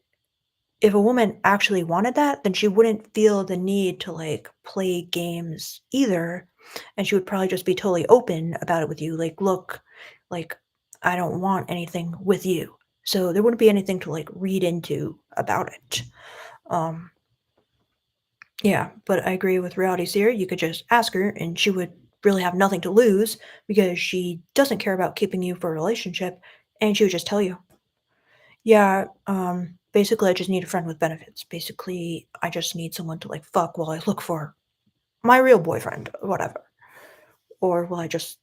if a woman actually wanted that, then she wouldn't feel the need to, like, play games either, and she would probably just be totally open about it with you, like, "Look, like, I don't want anything with you." So, there wouldn't be anything to, like, read into about it. Um, yeah, but I agree with Reality Seer, you could just ask her, and she would really have nothing to lose because she doesn't care about keeping you for a relationship, and she would just tell you. Yeah, basically, I just need a friend with benefits. Basically, I just need someone to, like, fuck while I look for my real boyfriend, whatever. Or will I just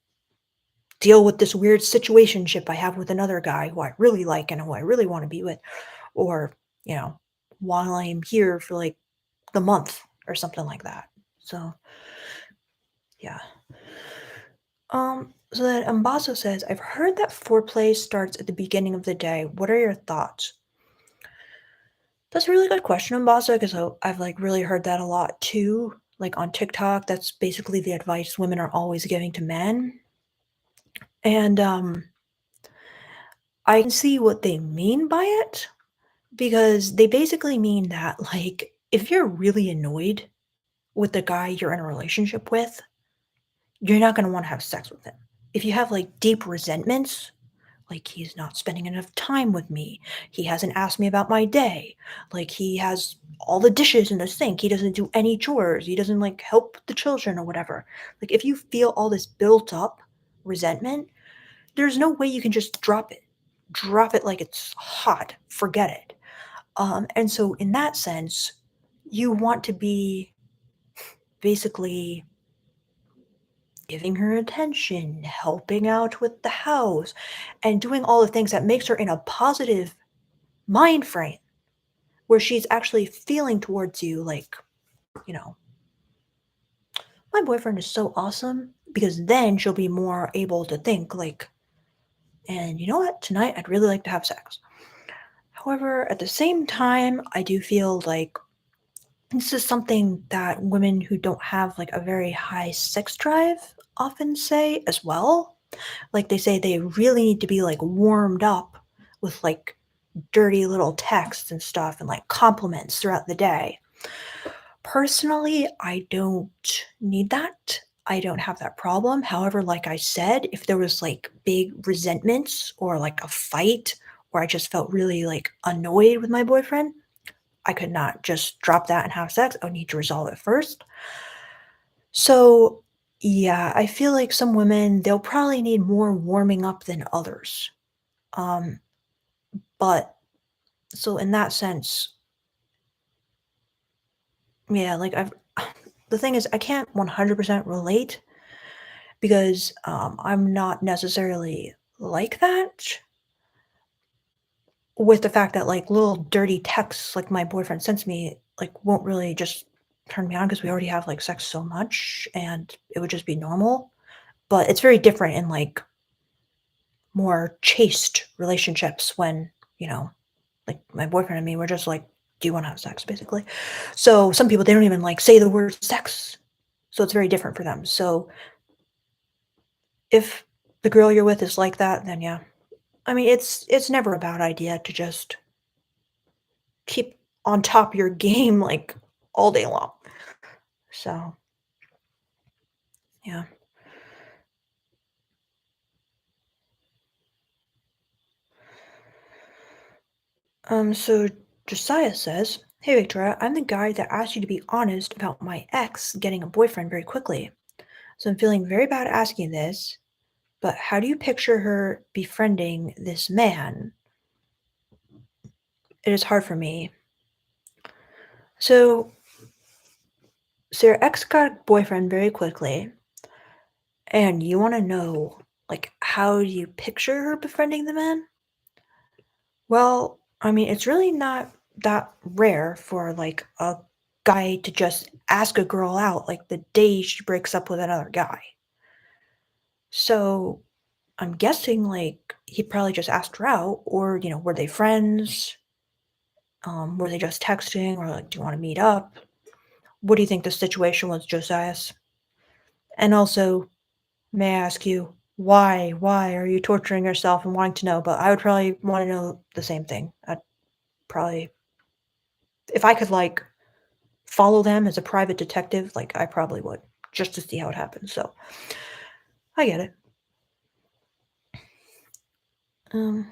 deal with this weird situationship I have with another guy who I really like and who I really wanna be with, or, you know, while I'm here for, like, the month or something like that. So, yeah. So then Ambassador says, "I've heard that foreplay starts at the beginning of the day. What are your thoughts?" That's a really good question, Ambassador, because I've, like, really heard that a lot too, like, on TikTok, that's basically the advice women are always giving to men, and, I can see what they mean by it, because they basically mean that, like, if you're really annoyed with the guy you're in a relationship with, you're not gonna wanna have sex with him. If you have, like, deep resentments, like, he's not spending enough time with me. He hasn't asked me about my day. Like, he has all the dishes in the sink. He doesn't do any chores. He doesn't, like, help the children or whatever. Like, if you feel all this built up resentment, there's no way you can just drop it. Drop it like it's hot. Forget it. And so in that sense, you want to be basically giving her attention, helping out with the house, and doing all the things that makes her in a positive mind frame where she's actually feeling towards you like, you know, my boyfriend is so awesome because then she'll be more able to think like, and you know what? Tonight I'd really like to have sex. However, at the same time, I do feel like this is something that women who don't have like a very high sex drive often say as well. Like they say they really need to be like warmed up with like dirty little texts and stuff and like compliments throughout the day. Personally, I don't need that. I don't have that problem. However, like I said, if there was like big resentments or like a fight or I just felt really like annoyed with my boyfriend, I could not just drop that and have sex. I would need to resolve it first. So, yeah, I feel like some women, they'll probably need more warming up than others. Um, but so in that sense, yeah, like I've the thing is I can't 100% relate because I'm not necessarily like that with the fact that like little dirty texts like my boyfriend sends me like won't really just turn me on because we already have like sex so much and it would just be normal. But it's very different in like more chaste relationships when, you know, like my boyfriend and me, we're just like, do you want to have sex basically? So some people they don't even like say the word sex. So it's very different for them. So if the girl you're with is like that, then yeah. I mean, it's never a bad idea to just keep on top of your game like all day long. So, yeah. So Josiah says, "Hey Victoria, I'm the guy that asked you to be honest about my ex getting a boyfriend very quickly. So I'm feeling very bad asking this, but how do you picture her befriending this man? It is hard for me." So, so your ex got a boyfriend very quickly, and you want to know, like, how do you picture her befriending the man? Well, I mean, it's really not that rare for like a guy to just ask a girl out like the day she breaks up with another guy. So I'm guessing like he probably just asked her out, or were they friends? Were they just texting, or like, do you want to meet up? What do you think the situation was, Josias? And also, may I ask you, why are you torturing yourself and wanting to know? But I would probably want to know the same thing. I'd probably, if I could like follow them as a private detective, like I probably would, just to see how it happens. So I get it. Um,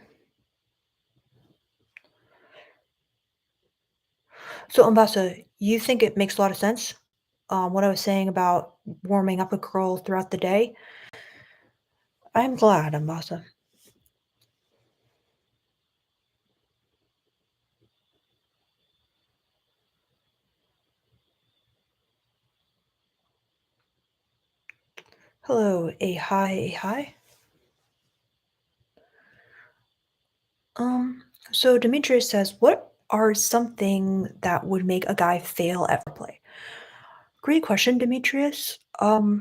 so Umbasa, you think it makes a lot of sense? What I was saying about warming up a girl throughout the day. I'm glad, Umbasa. Hello, a hi, a hi. So Demetrius says, what are something that would make a guy fail at foreplay? Great question, Demetrius. I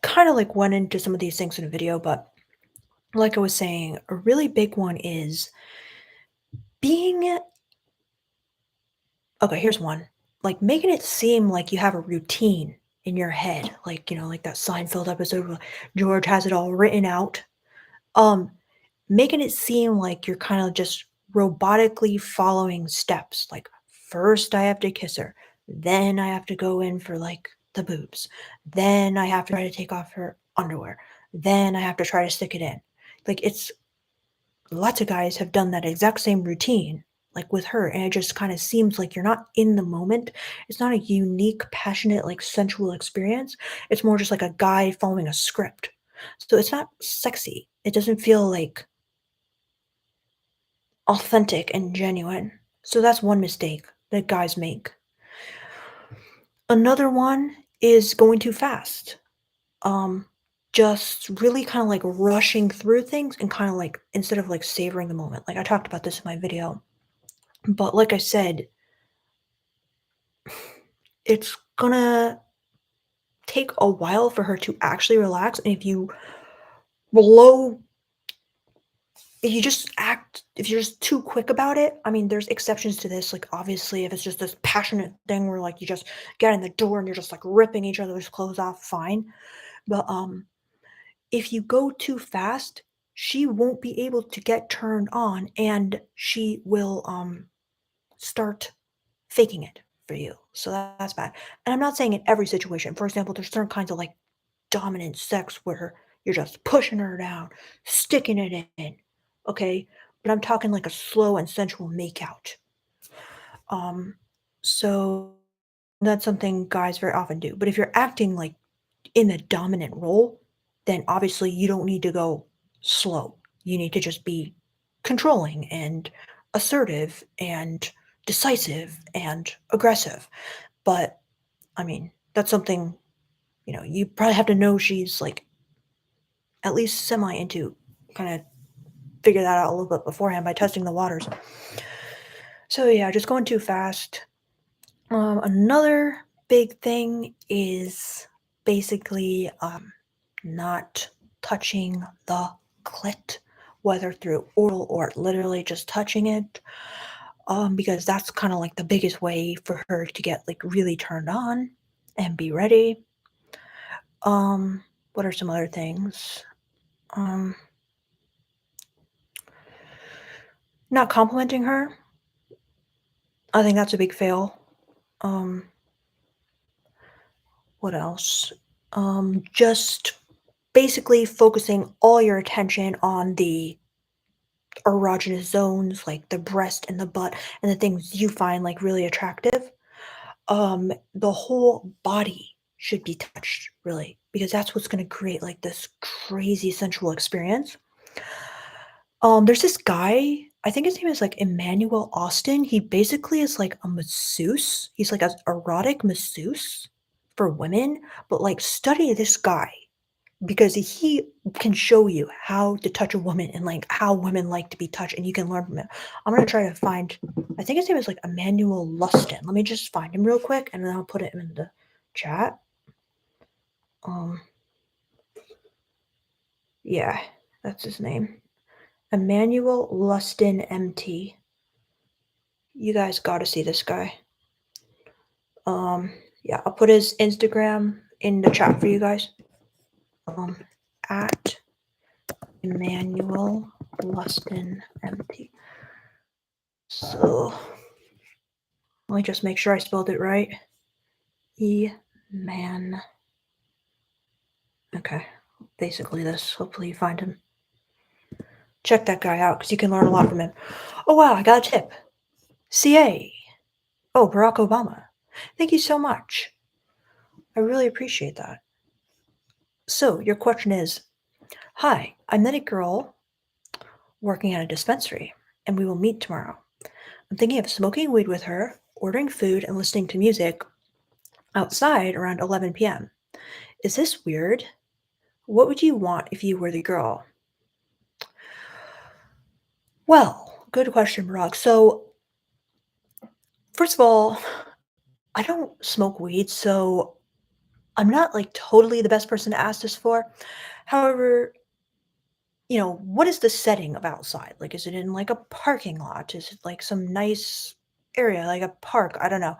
kind of like went into some of these things in a video, but like I was saying, a really big one is being okay, here's one. Like making it seem like you have a routine in your head, like, like that Seinfeld episode where George has it all written out. Um, Making it seem like you're kind of just robotically following steps. Like first I have to kiss her, then I have to go in for like the boobs, then I have to try to take off her underwear, then I have to try to stick it in. Like it's lots of guys have done that exact same routine like with her, and it just kind of seems like you're not in the moment. It's not a unique passionate like sensual experience. It's more just like a guy following a script. So it's not sexy. It doesn't feel like authentic and genuine. So that's one mistake that guys make. Another one is going too fast. Um, just really kind of like rushing through things and kind of like instead of like savoring the moment. Like I talked about this in my video. But like I said, it's gonna take a while for her to actually relax. And if you low if you're just too quick about it, I mean, there's exceptions to this, like, obviously, if it's just this passionate thing where, like, you just get in the door and you're just, like, ripping each other's clothes off, fine, but, if you go too fast, she won't be able to get turned on, and she will, start faking it for you, so that's bad, and I'm not saying in every situation. For example, there's certain kinds of, like, dominant sex where you're just pushing her down, sticking it in, okay? But I'm talking like a slow and sensual makeout. Um, so that's something guys very often do. But if you're acting like in a dominant role, then obviously you don't need to go slow. You need to just be controlling and assertive and decisive and aggressive. But I mean, that's something, you probably have to know she's like at least semi into, kind of figure that out a little bit beforehand by testing the waters. So yeah, just going too fast. Another big thing is basically not touching the clit, whether through oral or literally just touching it. Because that's kind of like the biggest way for her to get like really turned on and be ready. Um, what are some other things? Um, Not complimenting her. I think that's a big fail. Um, what else? Just basically focusing all your attention on the erogenous zones, like the breast and the butt, and the things you find like really attractive. The whole body should be touched, really, because that's what's going to create like this crazy sensual experience. There's this guy, I think his name is like Emmanuel Austin. He basically is like a masseuse. He's like an erotic masseuse for women, but like study this guy because he can show you how to touch a woman and like how women like to be touched, and you can learn from it. I'm gonna try to find. I think his name is like Emmanuel Lustin. Let me just find him real quick, and then I'll put it in the chat. Um, yeah, that's his name, Emmanuel Lustin, MT. You guys got to see this guy. Um, yeah, I'll put his Instagram in the chat for you guys. Um, at Emmanuel Lustin, MT. So let me just make sure I spelled it right. Man. Okay, basically this. Hopefully you find him. Check that guy out because you can learn a lot from him. Oh wow, I got a tip. CA. Oh, Barack Obama. Thank you so much. I really appreciate that. So your question is, hi, I met a girl working at a dispensary, and we will meet tomorrow. I'm thinking of smoking weed with her, ordering food, and listening to music outside around 11 p.m. Is this weird? What would you want if you were the girl? Well, good question, Barack. So, first of all, I don't smoke weed, so I'm not like totally the best person to ask this for. However, what is the setting of outside? Like, is it in like a parking lot? Is it like some nice area, like a park? I don't know.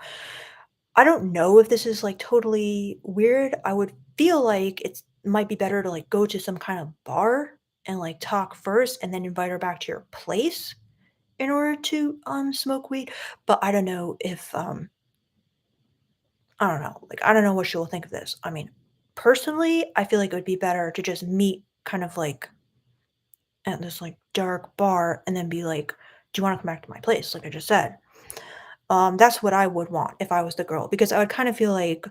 I don't know if this is like totally weird. I would feel like it might be better to like go to some kind of bar and like talk first and then invite her back to your place in order to smoke weed. But I don't know if I don't know. Like I don't know what she will think of this. I mean, personally, I feel like it would be better to just meet kind of like at this like dark bar and then be like, "Do you want to come back to my place?" Like I just said. That's what I would want if I was the girl because I would kind of feel like,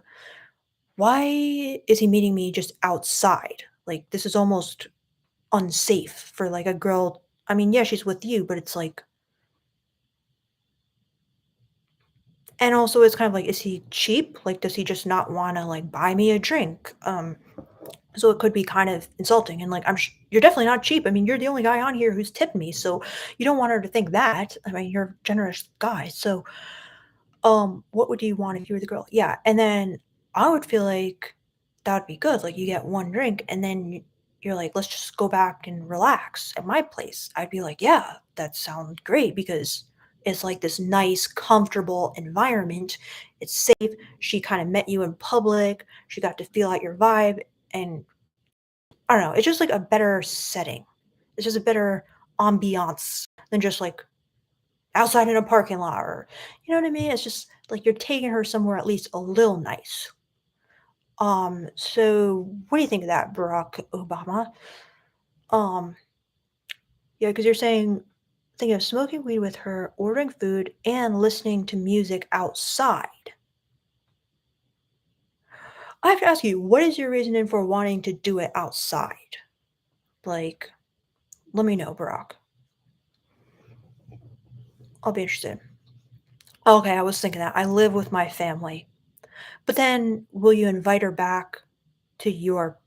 why is he meeting me just outside? Like this is almost unsafe for like a girl. I mean, yeah, she's with you, but it's like, and also it's kind of like, is he cheap? Like, does he just not want to like buy me a drink? So it could be kind of insulting and like you're definitely not cheap. I mean, you're the only guy on here who's tipped me, so you don't want her to think that. I mean, you're a generous guy. So what would you want if you were the girl? Yeah, and then I would feel like that would be good. Like you get one drink and then you're like, "Let's just go back and relax at my place." I'd be like, "Yeah, that sounds great," because it's like this nice, comfortable environment. It's safe. She kind of met you in public. She got to feel out your vibe. And I don't know, it's just like a better setting. It's just a better ambiance than just like outside in a parking lot or, you know what I mean? It's just like you're taking her somewhere at least a little nice. So what do you think of that, Barack Obama? Um, yeah, because you're saying thinking of smoking weed with her, ordering food, and listening to music outside. I have to ask you, what is your reasoning for wanting to do it outside? Like, let me know, Barack. I'll be interested. Okay, I was thinking that. I live with my family. But then will you invite her back to your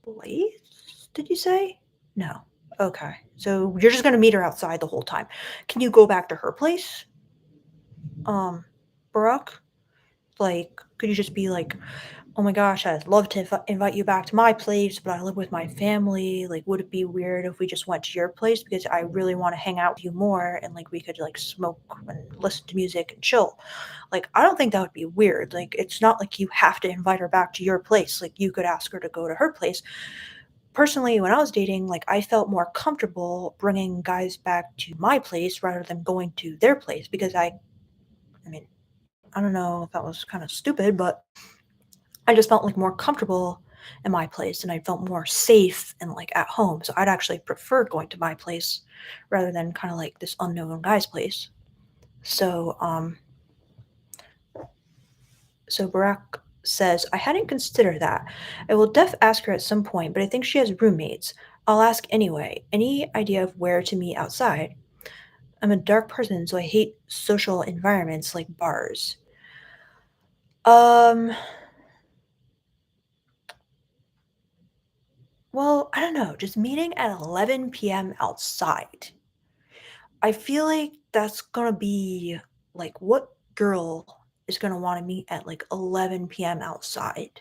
place? Did you say? No. Okay. So you're just gonna meet her outside the whole time. Can you go back to her place? Um, Barack? Like, could you just be like, "Oh my gosh, I'd love to invite you back to my place, but I live with my family. Like, would it be weird if we just went to your place because I really want to hang out with you more and like we could like smoke and listen to music and chill?" Like, I don't think that would be weird. Like, it's not like you have to invite her back to your place. Like, you could ask her to go to her place. Personally, when I was dating, like, I felt more comfortable bringing guys back to my place rather than going to their place because I mean, I don't know if that was kind of stupid, but I just felt like more comfortable in my place and I felt more safe and like at home. So I'd actually prefer going to my place rather than kind of like this unknown guy's place. So, so Barack says, I hadn't considered that. I will ask her at some point, but I think she has roommates. I'll ask anyway. Any idea of where to meet outside? I'm a dark person, so I hate social environments like bars. Um, well, I don't know, just meeting at 11 p.m. outside. I feel like that's gonna be like what girl is gonna want to meet at like 11 p.m. outside?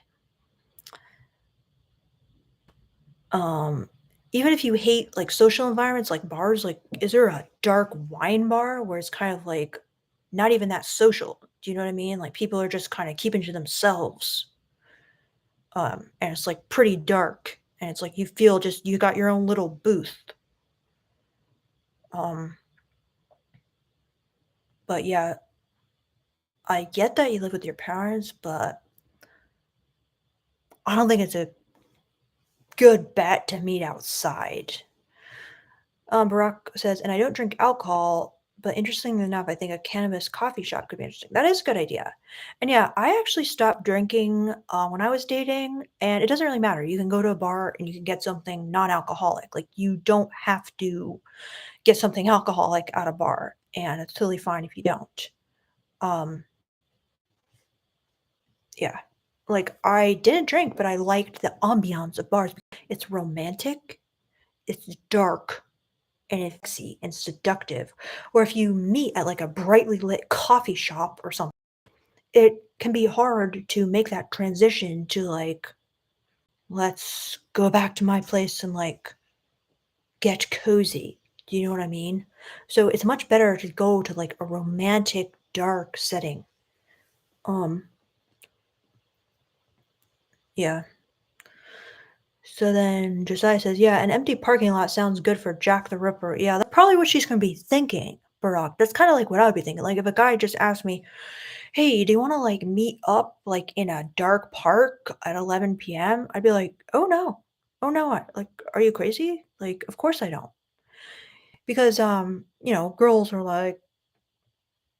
Um, Even if you hate like social environments like bars, like is there a dark wine bar where it's kind of like not even that social? Do you know what I mean? Like people are just kind of keeping to themselves. And it's like pretty dark and it's like you feel just you got your own little booth. Um, but yeah, I get that you live with your parents, but I don't think it's a good bet to meet outside. Barack says, and I don't drink alcohol, but interestingly enough, I think a cannabis coffee shop could be interesting. That is a good idea. And yeah, I actually stopped drinking when I was dating, and it doesn't really matter. You can go to a bar and you can get something non alcoholic. Like, you don't have to get something alcoholic at a bar, and it's totally fine if you don't. Um, yeah. Like, I didn't drink, but I liked the ambiance of bars. It's romantic, it's dark, and it's sexy and seductive. Or if you meet at like a brightly lit coffee shop or something, it can be hard to make that transition to like, let's go back to my place and like get cozy. Do you know what I mean? So it's much better to go to like a romantic, dark setting. Um, yeah. So then Josiah says, yeah, an empty parking lot sounds good for Jack the Ripper. Yeah, that's probably what she's gonna be thinking, Barack. That's kind of like what I would be thinking. Like if a guy just asked me, "Hey, do you wanna, like, meet up, like, in a dark park at 11 PM?" I'd be like, "Oh, no. Oh, no, like, are you crazy? Like, of course I don't." Because, girls are, like,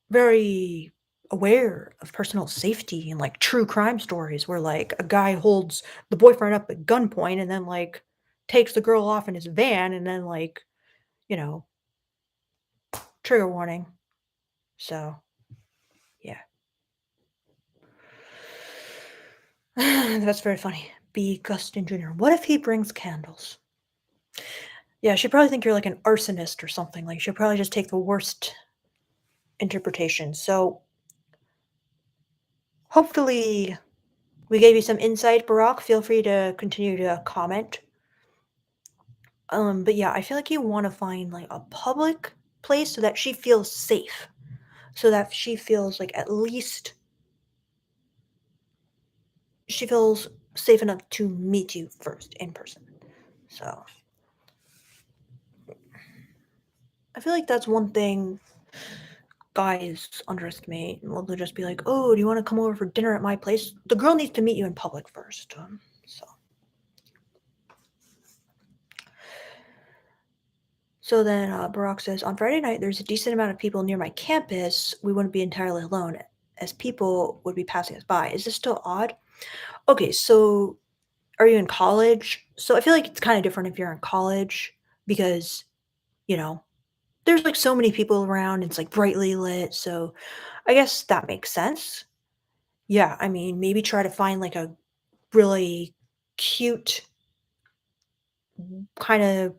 very aware of personal safety and, like, true crime stories where, like, a guy holds the boyfriend up at gunpoint and then, like, takes the girl off in his van and then, like, you know, trigger warning. So, yeah. That's very funny. B. Gustin Jr. What if he brings candles? Yeah, she'd probably think you're like an arsonist or something, like, she'll probably just take the worst interpretation. So, hopefully, we gave you some insight, Barack. Feel free to continue to comment. But yeah, I feel like you wanna find, like, a public place so that she feels safe, so that she feels like at least she feels safe enough to meet you first in person. So, I feel like that's one thing guys underestimate. Well, they'll just be like, "Oh, do you wanna come over for dinner at my place?" The girl needs to meet you in public first, so so then, Barack says, "On Friday night, there's a decent amount of people near my campus. We wouldn't be entirely alone, as people would be passing us by. Is this still odd?" Okay, so are you in college? So I feel like it's kinda different if you're in college because, you know, there's, like, so many people around, it's, like, brightly lit, so I guess that makes sense. Yeah, I mean, maybe try to find, like, a really cute kinda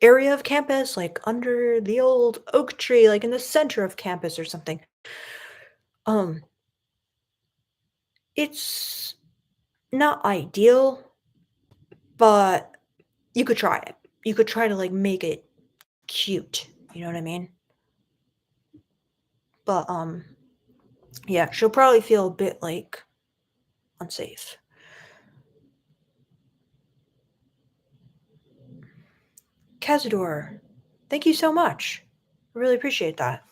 area of campus, like, under the old oak tree, like, in the center of campus or something. Um, it's not ideal, but you could try it. You could try to, like, make it cute, you know what I mean? But, yeah, she'll probably feel a bit, like, unsafe. Cazador, thank you so much. I really appreciate that.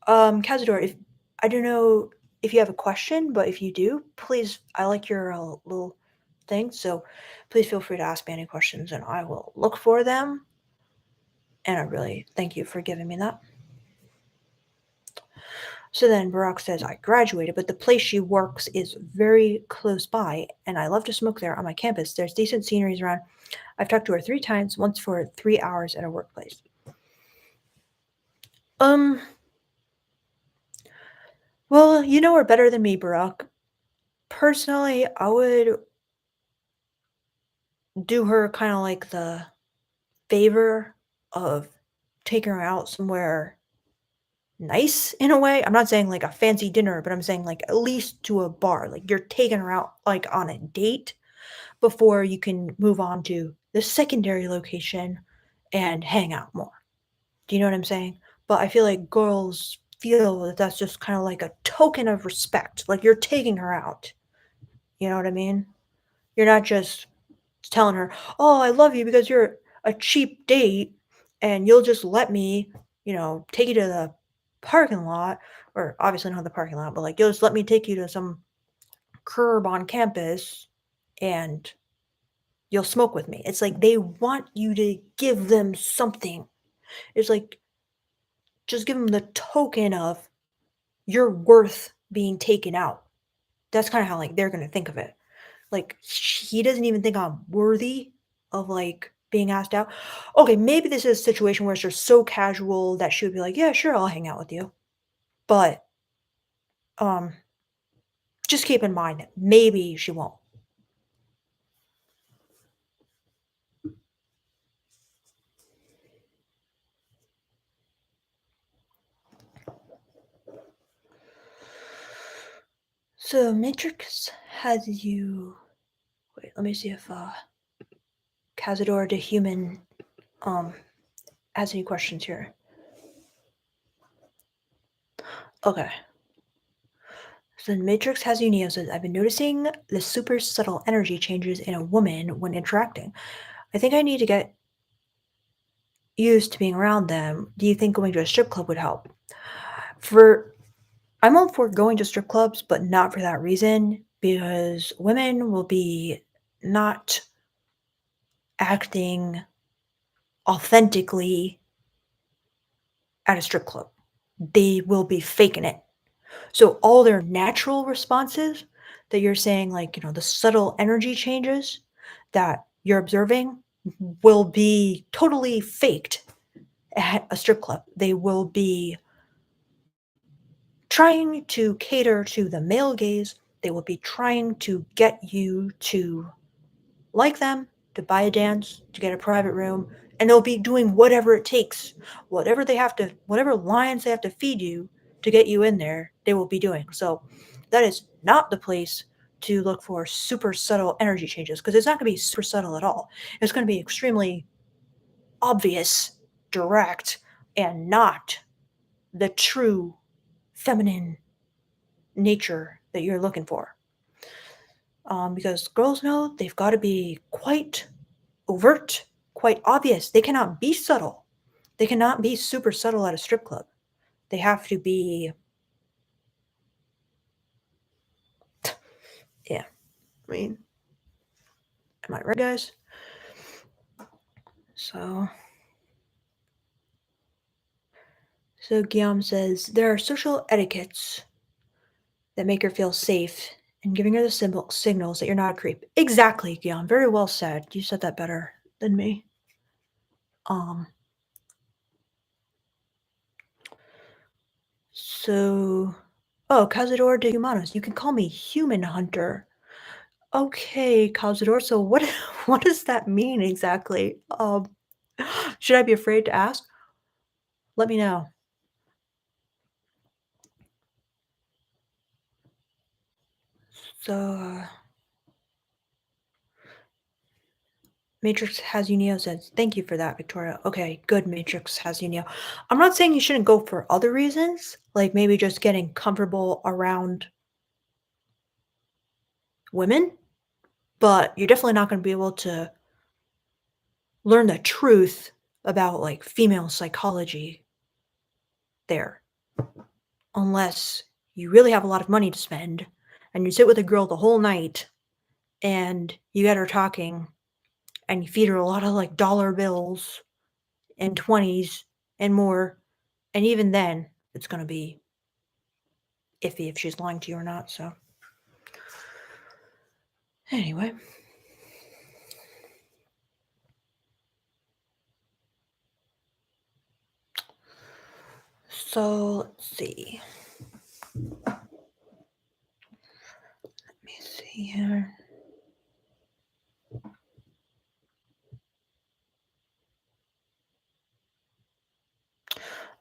Cazador, if I don't know if you have a question, but if you do, please, I like your little thing, so please feel free to ask me any questions and I will look for them. And I really thank you for giving me that. So then Barack says, I graduated, but the place she works is very close by, and I love to smoke there on my campus. There's decent sceneries around. I've talked to her 3 times, once for 3 hours at a workplace. Um, well, you know her better than me, Barack. Personally, I would do her kind of like the favor of taking her out somewhere nice in a way. I'm not saying like a fancy dinner, but I'm saying like at least to a bar. Like you're taking her out like on a date before you can move on to the secondary location and hang out more. Do you know what I'm saying? But I feel like girls feel that that's just kind of like a token of respect. Like you're taking her out. You know what I mean? You're not just telling her, "Oh, I love you because you're a cheap date and you'll just let me, take you to the parking lot," or obviously not the parking lot, but like, "You'll just let me take you to some curb on campus and you'll smoke with me." It's like they want you to give them something. It's like just give them the token of you're worth being taken out. That's kind of how like they're going to think of it. Like, he doesn't even think I'm worthy of, like, being asked out. Okay, maybe this is a situation where it's just so casual that she would be like, "Yeah, sure, I'll hang out with you." But, um, just keep in mind, maybe she won't. So Matrix has you wait, let me see if, Cazador the human, um, has any questions here. Okay. So Matrix has you Neo says, "I've been noticing the super subtle energy changes in a woman when interacting. I think I need to get used to being around them. Do you think going to a strip club would help?" For I'm all for going to strip clubs, but not for that reason, because women will be not acting authentically at a strip club. They will be faking it. So all their natural responses that you're saying, like, the subtle energy changes that you're observing will be totally faked at a strip club. They will be trying to cater to the male gaze. They will be trying to get you to like them, to buy a dance, to get a private room, and they'll be doing whatever it takes. Whatever lines they have to feed you to get you in there, they will be doing. So that is not the place to look for super subtle energy changes because it's not going to be super subtle at all. It's going to be extremely obvious, direct, and not the true feminine nature that you're looking for. Because girls know they've got to be quite overt, quite obvious. They cannot be subtle. They cannot be super subtle at a strip club. They have to be, yeah. I mean, am I right, guys? So Guillaume says there are social etiquettes that make her feel safe and giving her the signals that you're not a creep. Exactly, Guillaume. Very well said. You said that better than me. So, oh, Cazador de Humanos. You can call me Human Hunter. Okay, Cazador. So what what does that mean exactly? Should I be afraid to ask? Let me know. So, Matrix has you Neo says, thank you for that, Victoria. Okay, good. Matrix has you Neo. I'm not saying you shouldn't go for other reasons, like maybe just getting comfortable around women, but you're definitely not going to be able to learn the truth about like female psychology there unless you really have a lot of money to spend and you sit with a girl the whole night and you get her talking and you feed her a lot of like dollar bills and 20s and more. And even then, it's going to be iffy if she's lying to you or not. So, anyway. So, let's see. Let me see here.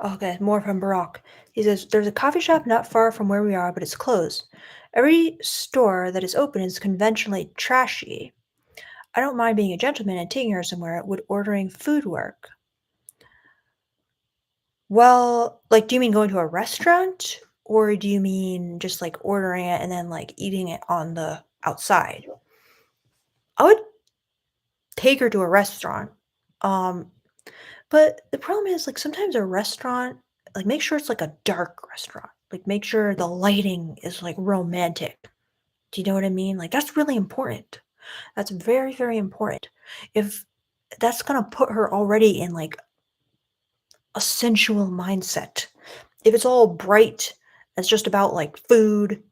Okay, more from Barack. He says, there's a coffee shop not far from where we are, but it's closed. Every store that is open is conventionally trashy. I don't mind being a gentleman and taking her somewhere. Would ordering food work? Well, like, do you mean going to a restaurant? Or do you mean just like ordering it and then like eating it on the outside? I would take her to a restaurant. Um, but the problem is like sometimes a restaurant, like make sure it's like a dark restaurant. Like make sure the lighting is like romantic. Do you know what I mean? Like that's really important. That's very, very important. If that's gonna put her already in like a sensual mindset. If it's all bright, it's just about like food,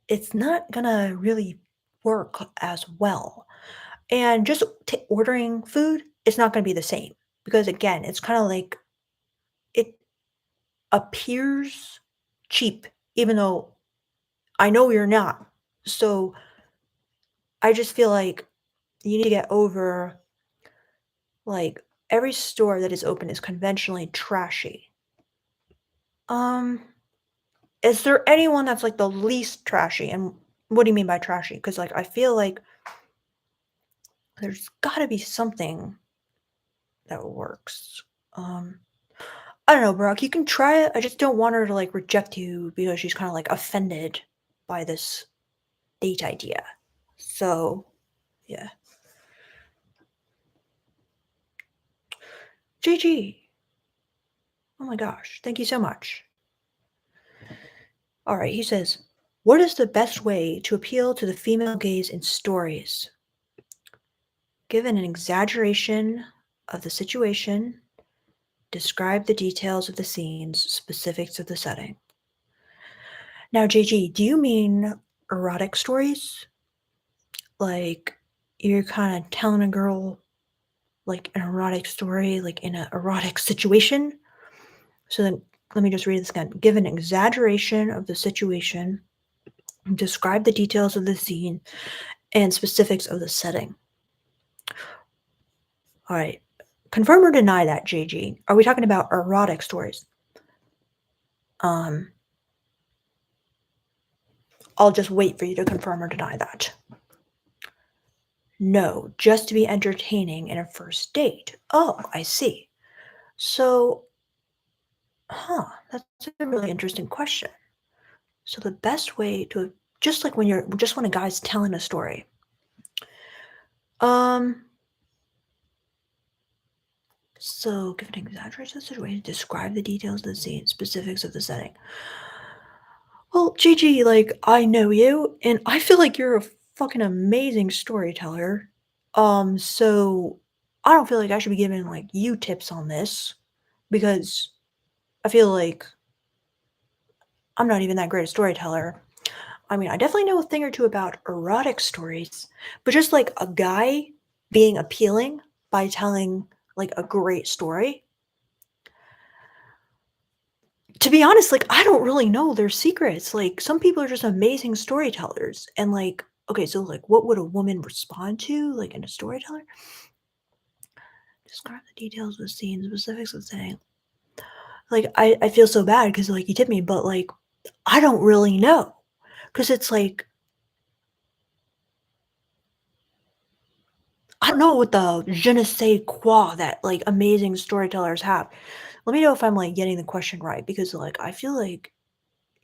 it's not gonna really work as well. And just ordering food, it's not gonna be the same because again, it's kind of like it appears cheap, even though I know you're not. So I just feel like you need to get over like every store that is open is conventionally trashy. Um, is there anyone that's like the least trashy? And what do you mean by trashy? Because like I feel like there's got to be something that works. I don't know, Brock. You can try it. I just don't want her to like reject you because she's kind of like offended by this date idea. So, yeah. GG. Oh my gosh. Thank you so much. All right. He says, what is the best way to appeal to the female gaze in stories? Given an exaggeration of the situation, describe the details of the scenes, specifics of the setting. Now, JG, do you mean erotic stories? Like you're kind of telling a girl like an erotic story, like in an erotic situation? So then let me just read this again. Give an exaggeration of the situation, describe the details of the scene, and specifics of the setting. All right. Confirm or deny that, JG. Are we talking about erotic stories? I'll just wait for you to confirm or deny that. No, just to be entertaining in a first date. Oh, I see. So, that's a really interesting question. So the best way to just like when a guy's telling a story. Um, so give an exaggerated situation, describe the details of the scene, specifics of the setting. Well, Gigi, like I know you, and I feel like you're a fucking amazing storyteller. So I don't feel like I should be giving like you tips on this because I feel like I'm not even that great a storyteller. I mean, I definitely know a thing or two about erotic stories, but just like a guy being appealing by telling like a great story. To be honest, like I don't really know their secrets. Like some people are just amazing storytellers. And like, okay, so like what would a woman respond to like in a storyteller? Describe the details of the scene, specifics of the setting. Like I feel so bad because like you tipped me, but like I don't really know. Cause it's like I don't know what the je ne sais quoi that, like, amazing storytellers have. Let me know if I'm, like, getting the question right because, like, I feel like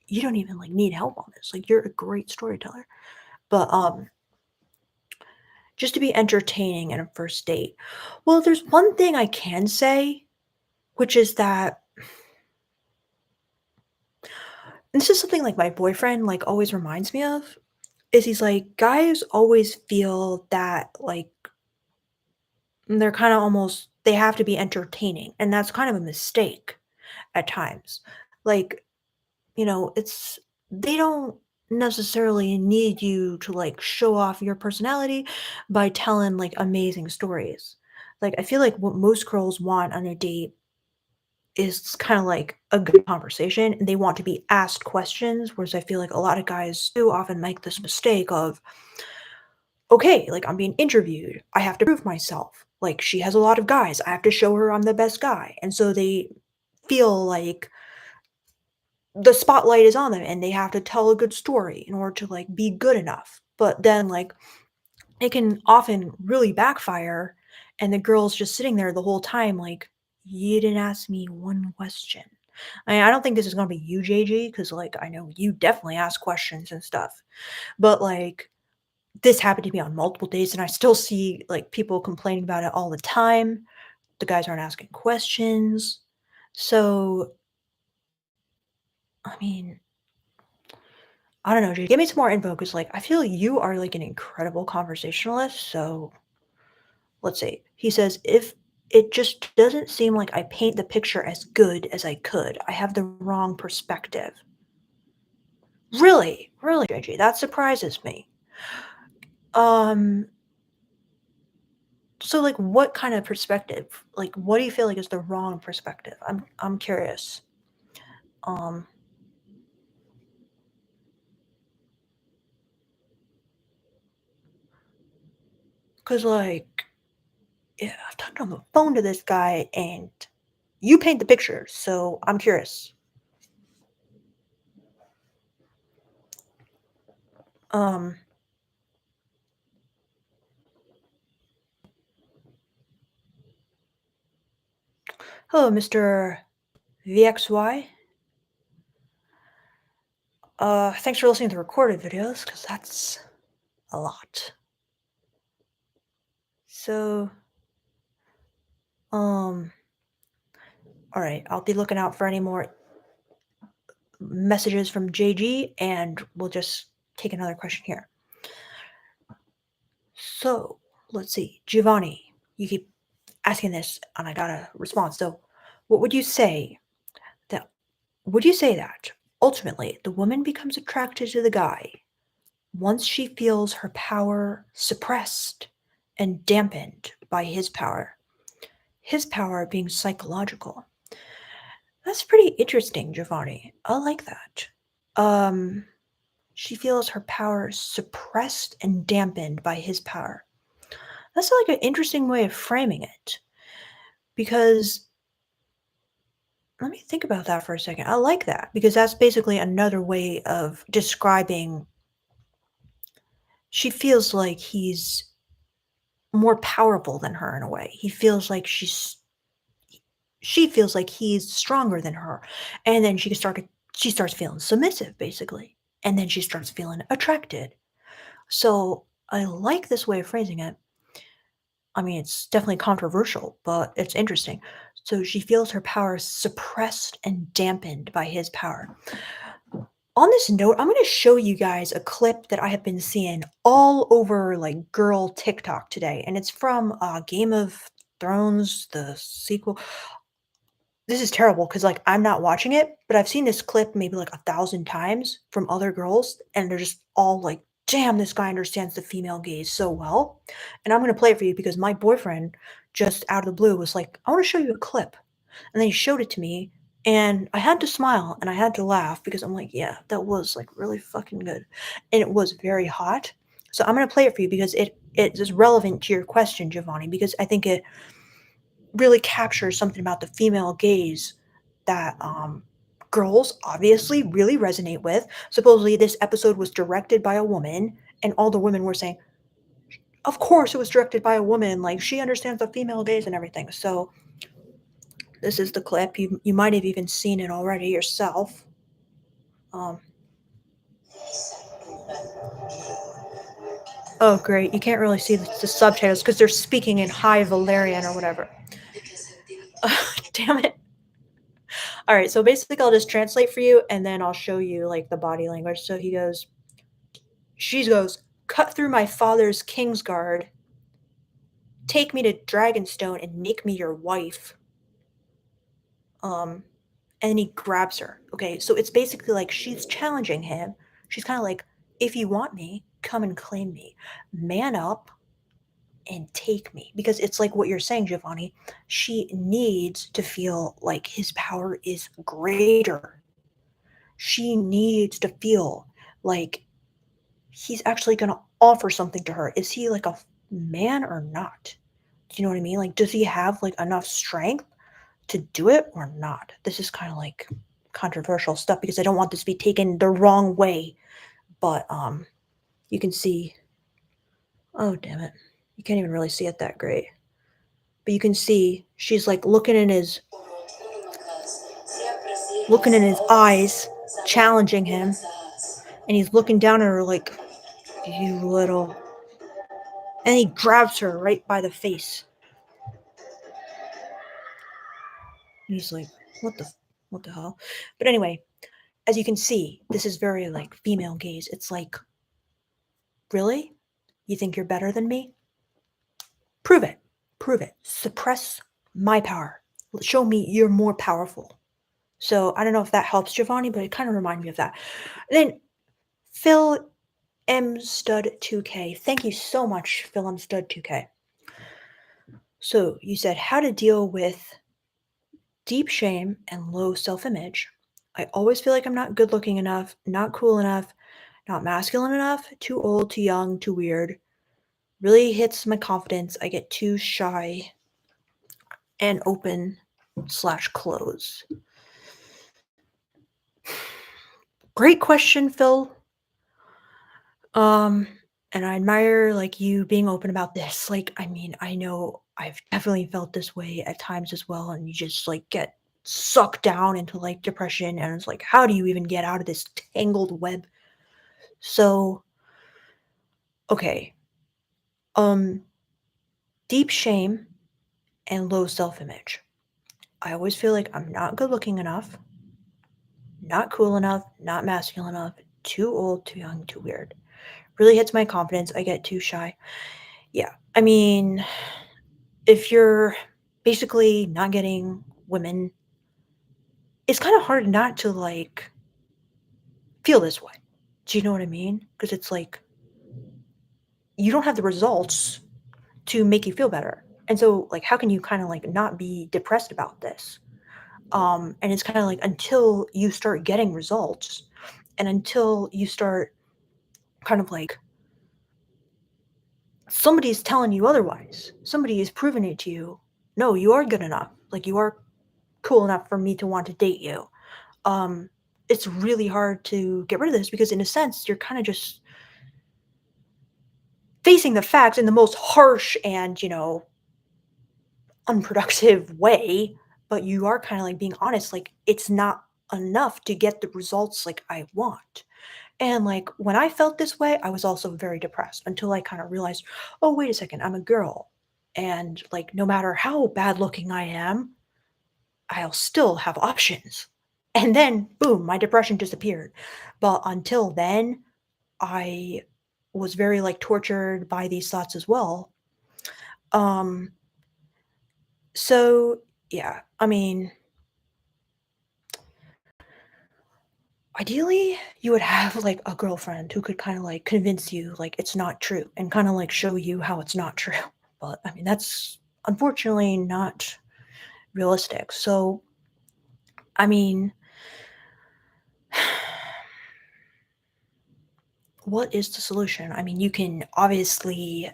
you don't even, like, need help on this. Like, you're a great storyteller. But, just to be entertaining in a first date. Well, there's one thing I can say, which is that and this is something, like, my boyfriend, like, always reminds me of, is he's like, "Guys always feel that, like, they're kinda almost they have to be entertaining," and that's kind of a mistake at times. Like, it's they don't necessarily need you to like show off your personality by telling like amazing stories. Like I feel like what most girls want on a date is kind of like a good conversation and they want to be asked questions, whereas I feel like a lot of guys do often make this mistake of, okay, like I'm being interviewed. I have to prove myself. Like she has a lot of guys. I have to show her I'm the best guy. And so they feel like the spotlight is on them and they have to tell a good story in order to like be good enough. But then like it can often really backfire and the girl's just sitting there the whole time like you didn't ask me one question. I don't think this is going to be you JG cuz like I know you definitely ask questions and stuff. But like this happened to me on multiple days and I still see like people complaining about it all the time. The guys aren't asking questions. So I mean, I don't know, dude. Give me some more info because, like, I feel you are like an incredible conversationalist. So let's see. He says, if it just doesn't seem like I paint the picture as good as I could, I have the wrong perspective. Really, really, JG, that surprises me. Um, so like, what kind of perspective? Like, what do you feel like is the wrong perspective? I'm curious. Um, cause like, yeah, I've talked on the phone to this guy, and you paint the picture. So I'm curious. Um, Hello, Mr. VXY. Thanks for listening to recorded videos, because that's a lot. So, um, all right, I'll be looking out for any more messages from JG, and we'll just take another question here. So, let's see, Giovanni, you keep asking this, and I got a response. So, what that would you say that ultimately the woman becomes attracted to the guy once she feels her power suppressed and dampened by his power being psychological? That's pretty interesting, Giovanni. I like that. Um, she feels her power suppressed and dampened by his power. That's like an interesting way of framing it because let me think about that for a second. I like that because that's basically another way of describing. she feels like he's more powerful than her in a way. He feels like she feels like he's stronger than her. And then she starts feeling submissive basically. And then she starts feeling attracted. So I like this way of phrasing it. I mean, it's definitely controversial, but it's interesting. So she feels her power suppressed and dampened by his power. On this note, I'm going to show you guys a clip that I have been seeing all over like girl TikTok today, and it's from Game of Thrones, the sequel. This is terrible because like I'm not watching it, but I've seen this clip maybe like 1,000 times from other girls, and they're just all like, "Damn, this guy understands the female gaze so well." And I'm going to play it for you because my boyfriend just out of the blue was like, "I want to show you a clip." And then he showed it to me, and I had to smile and I had to laugh because I'm like, yeah, that was like really fucking good. And it was very hot. So I'm gonna play it for you because it is relevant to your question, Giovanni, because I think it really captures something about the female gaze that girls obviously really resonate with. Supposedly this episode was directed by a woman, and all the women were saying, of course it was directed by a woman, like she understands the female gaze and everything. So this is the clip. You might have even seen it already yourself. Um, oh, great. You can't really see the subtitles because they're speaking in High Valerian or whatever. Damn it. All right. So basically, I'll just translate for you and then I'll show you like the body language. So she goes, cut through my father's Kingsguard, take me to Dragonstone and make me your wife. Um, and he grabs her. Okay. So it's basically like she's challenging him. She's kind of like, if you want me, come and claim me. Man up and take me, because it's like what you're saying, Giovanni. She needs to feel like his power is greater. She needs to feel like he's actually going to offer something to her. Is he like a man or not? Do you know what I mean? Like, does he have like enough strength to do it or not? This is kind of like controversial stuff because I don't want this to be taken the wrong way. But you can see, oh damn it, you can't even really see it that great. But you can see she's like looking in his eyes, challenging him, and he's looking down at her like, you little. And he grabs her right by the face. And he's like, what the hell? But anyway, as you can see, this is very like female gaze. It's like, really? You think you're better than me? Prove it. Prove it. Suppress my power. Show me you're more powerful. So I don't know if that helps, Giovanni, but it kind of reminded me of that. And then Phil M Stud 2K. Thank you so much, Phil M Stud 2K. So you said how to deal with deep shame and low self-image. I always feel like I'm not good looking enough, not cool enough, not masculine enough, too old, too young, too weird. Really hits my confidence. I get too shy and open slash close. Great question, Phil. Um, and I admire like you being open about this. Like, I mean, I know I've definitely felt this way at times as well, and you just like get sucked down into like depression, and it's like, how do you even get out of this tangled web? So, okay. Um, deep shame and low self-image. I always feel like I'm not good looking enough, not cool enough, not masculine enough, too old, too young, too weird. Really hits my confidence. I get too shy. Yeah. I mean, if you're basically not getting women, it's kind of hard not to like feel this way. Do you know what I mean? Because it's like you don't have the results to make you feel better. And so like how can you kind of like not be depressed about this? And it's kind of like until you start getting results and until you start kind of like somebody's telling you otherwise. Somebody is proving it to you. No, you are good enough. Like you are cool enough for me to want to date you. um, it's really hard to get rid of this because in a sense you're kind of just facing the facts in the most harsh and, unproductive way, but you are kind of like being honest, like it's not enough to get the results like I want. And like when I felt this way, I was also very depressed until I kind of realized, oh, wait a second, I'm a girl. And like no matter how bad looking I am, I'll still have options. And then boom, my depression disappeared. But until then, I was very like tortured by these thoughts as well. Um so yeah, I mean, ideally, you would have, like, a girlfriend who could kinda, like, convince you, like, it's not true and kinda, like, show you how it's not true. But, I mean, that's unfortunately not realistic. So, I mean, what is the solution? I mean, you can obviously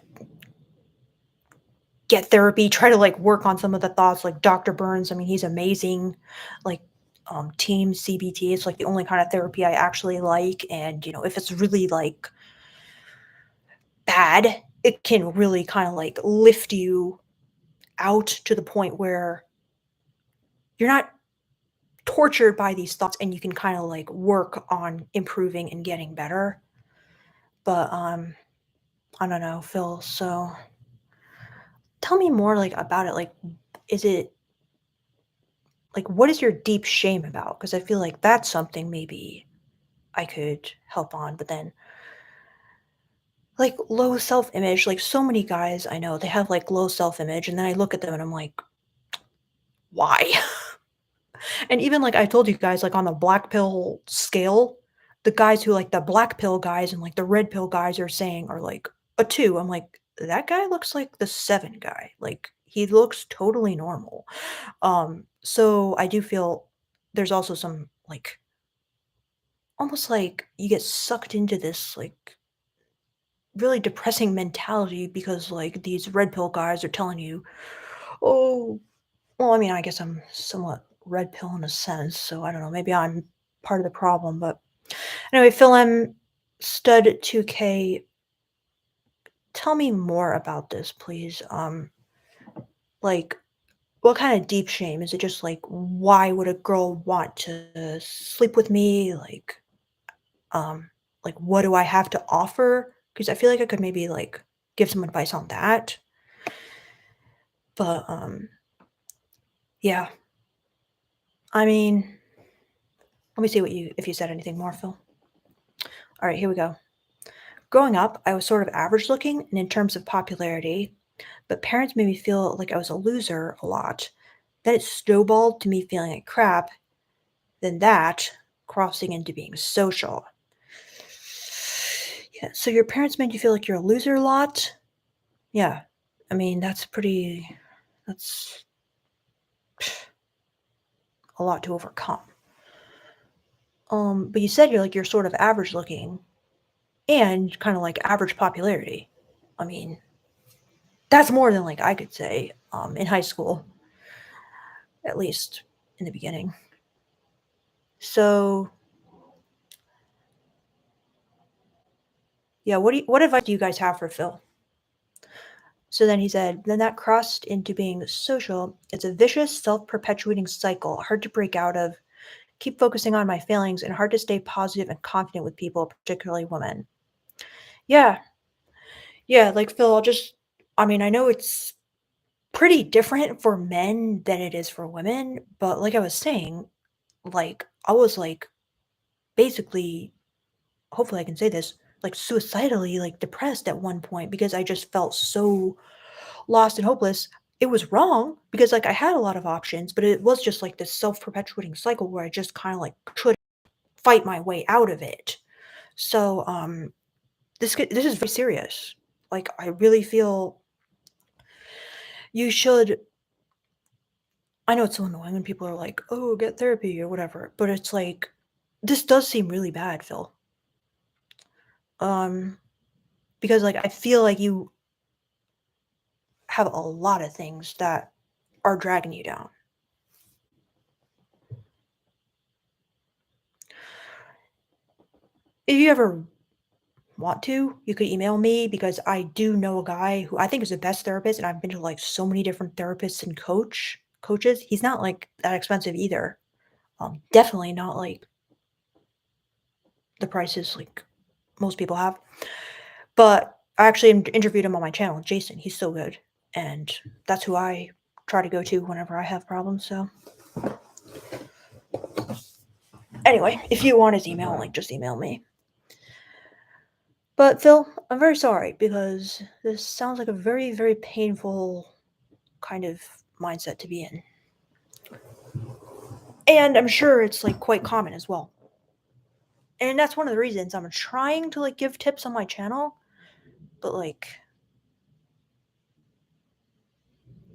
get therapy, try to, like, work on some of the thoughts, like Dr. Burns, I mean, he's amazing. Like, team CBT is, like, the only kind of therapy I actually like, and, if it's really, like, bad, it can really kinda, like, lift you out to the point where you're not tortured by these thoughts and you can kinda, like, work on improving and getting better. But, I don't know, Phil, so tell me more, like, about it, like, is it like, what is your deep shame about? Because I feel like that's something maybe I could help on, but then, like, low self-image, like, so many guys I know, they have, like, low self-image, and then I look at them and I'm like, "Why?" And even, like, I told you guys, like, on the black pill scale, the guys who like the black pill guys and, like, the red pill guys are saying are, like, a 2. I'm like, "That guy looks like the 7 guy." Like, he looks totally normal. So I do feel there's also some, like, almost like you get sucked into this, like, really depressing mentality because, like, these red pill guys are telling you, "Oh." Well, I mean, I guess I'm somewhat red pill in a sense, so I don't know, maybe I'm part of the problem, but anyway, Phil M. Stud 2K, tell me more about this, please. Like, what kind of deep shame? Is it just like, why would a girl want to sleep with me? Um, like, what do I have to offer? Because I feel like I could maybe like give some advice on that. But yeah. I mean, let me see what you if you said anything more, Phil. All right, here we go. Growing up, I was sort of average looking and in terms of popularity, but parents made me feel like I was a loser a lot. Then it snowballed to me feeling like crap, then that crossing into being social. Yeah, so your parents made you feel like you're a loser a lot? Yeah. I mean, that's a lot to overcome. But you said you're sort of average looking and kind of like average popularity. I mean, that's more than like I could say in high school, at least in the beginning. So, yeah, what advice do you guys have for Phil? So then he said, then that crossed into being social. It's a vicious, self-perpetuating cycle, hard to break out of. Keep focusing on my failings and hard to stay positive and confident with people, particularly women. Yeah, yeah, like Phil, I mean, I know it's pretty different for men than it is for women, but like I was saying, like I was like basically, hopefully I can say this, like suicidally like depressed at one point because I just felt so lost and hopeless. It was wrong because, like, I had a lot of options, but it was just, like, this self-perpetuating cycle where I just kinda, like, couldn't fight my way out of it. So, this is very serious. Like, I really feel you should I know it's so annoying when people are like, "Oh, get therapy," or whatever, but it's like, this does seem really bad, Phil. Um, because, like, I feel like you have a lot of things that are dragging you down. If you ever want to, you could email me because I do know a guy who I think is the best therapist, and I've been to like so many different therapists and coaches. He's not like that expensive either. Definitely not like the prices like most people have. But I actually interviewed him on my channel, Jason. He's so good, and that's who I try to go to whenever I have problems. So anyway, if you want his email, like just email me. But Phil, I'm very sorry because this sounds like a very, very painful kind of mindset to be in. And I'm sure it's like quite common as well. And that's one of the reasons I'm trying to like give tips on my channel, but like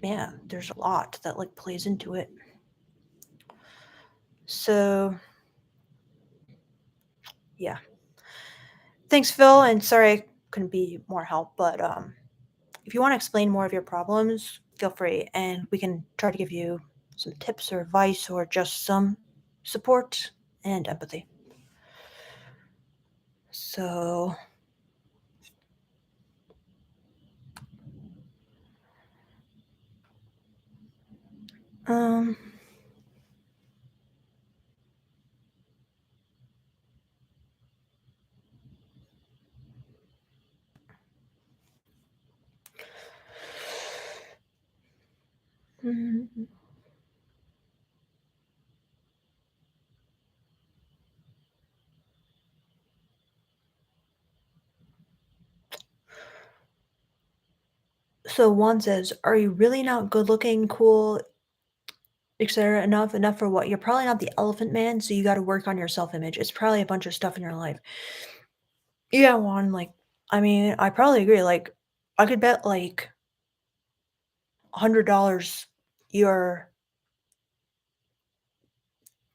man, there's a lot that like plays into it. So yeah. Thanks, Phil, and sorry I couldn't be more help, but if you want to explain more of your problems, feel free, and we can try to give you some tips or advice or just some support and empathy. So, um, mm, so one says, "Are you really not good looking, cool, etc. Enough for what? You're probably not the elephant man, so you got to work on your self image. It's probably a bunch of stuff in your life." Yeah, Juan. Like, I mean, I probably agree. Like, I could bet like $100 you're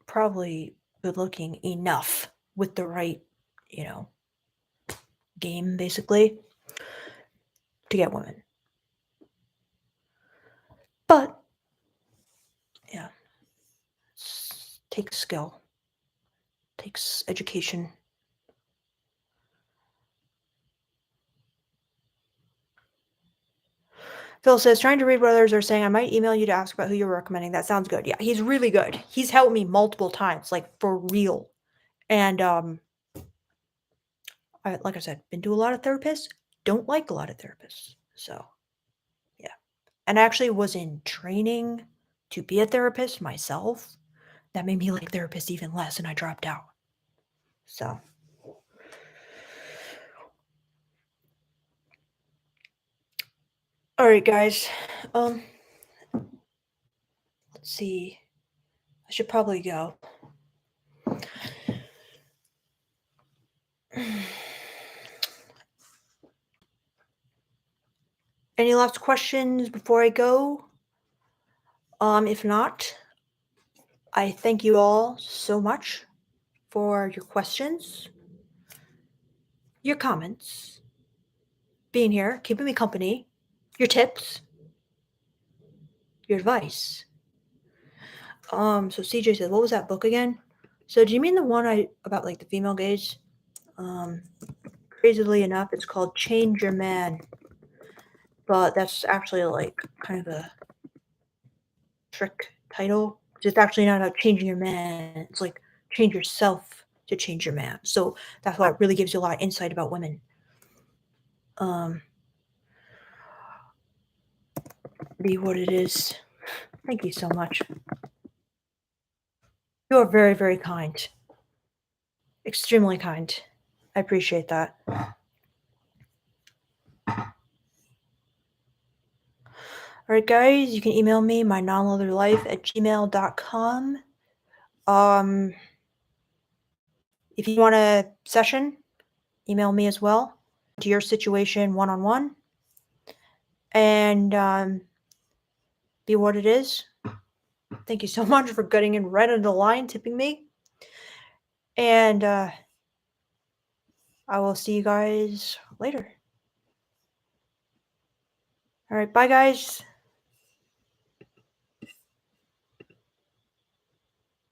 probably good looking enough with the right, you know, game basically to get women. But yeah, takes skill, takes education. Phil says, trying to read what others are saying. I might email you to ask about who you're recommending. That sounds good. Yeah, he's really good. He's helped me multiple times, like for real. And like I said, been to a lot of therapists. Don't like a lot of therapists. So yeah, and I actually was in training to be a therapist myself. That made me like therapists even less, and I dropped out. So all right, guys. Let's see. I should probably go. Any last questions before I go? If not, I thank you all so much for your questions, your comments, being here, keeping me company, your tips, your advice. So CJ said, what was that book again? So do you mean the one about like the female gaze? Crazily enough, it's called Change Your Man. But that's actually like kind of a trick title. It's actually not about changing your man. It's like change yourself to change your man. So that's why it really gives you a lot of insight about women. Be what it is. Thank you so much. You are very, very kind. Extremely kind. I appreciate that. All right, guys, you can email me, my nonleatherlife@gmail.com. If you want a session, email me as well to your situation one-on-one. And be what it is. Thank you so much for getting in right on the line, tipping me. And I will see you guys later. All right, bye, guys.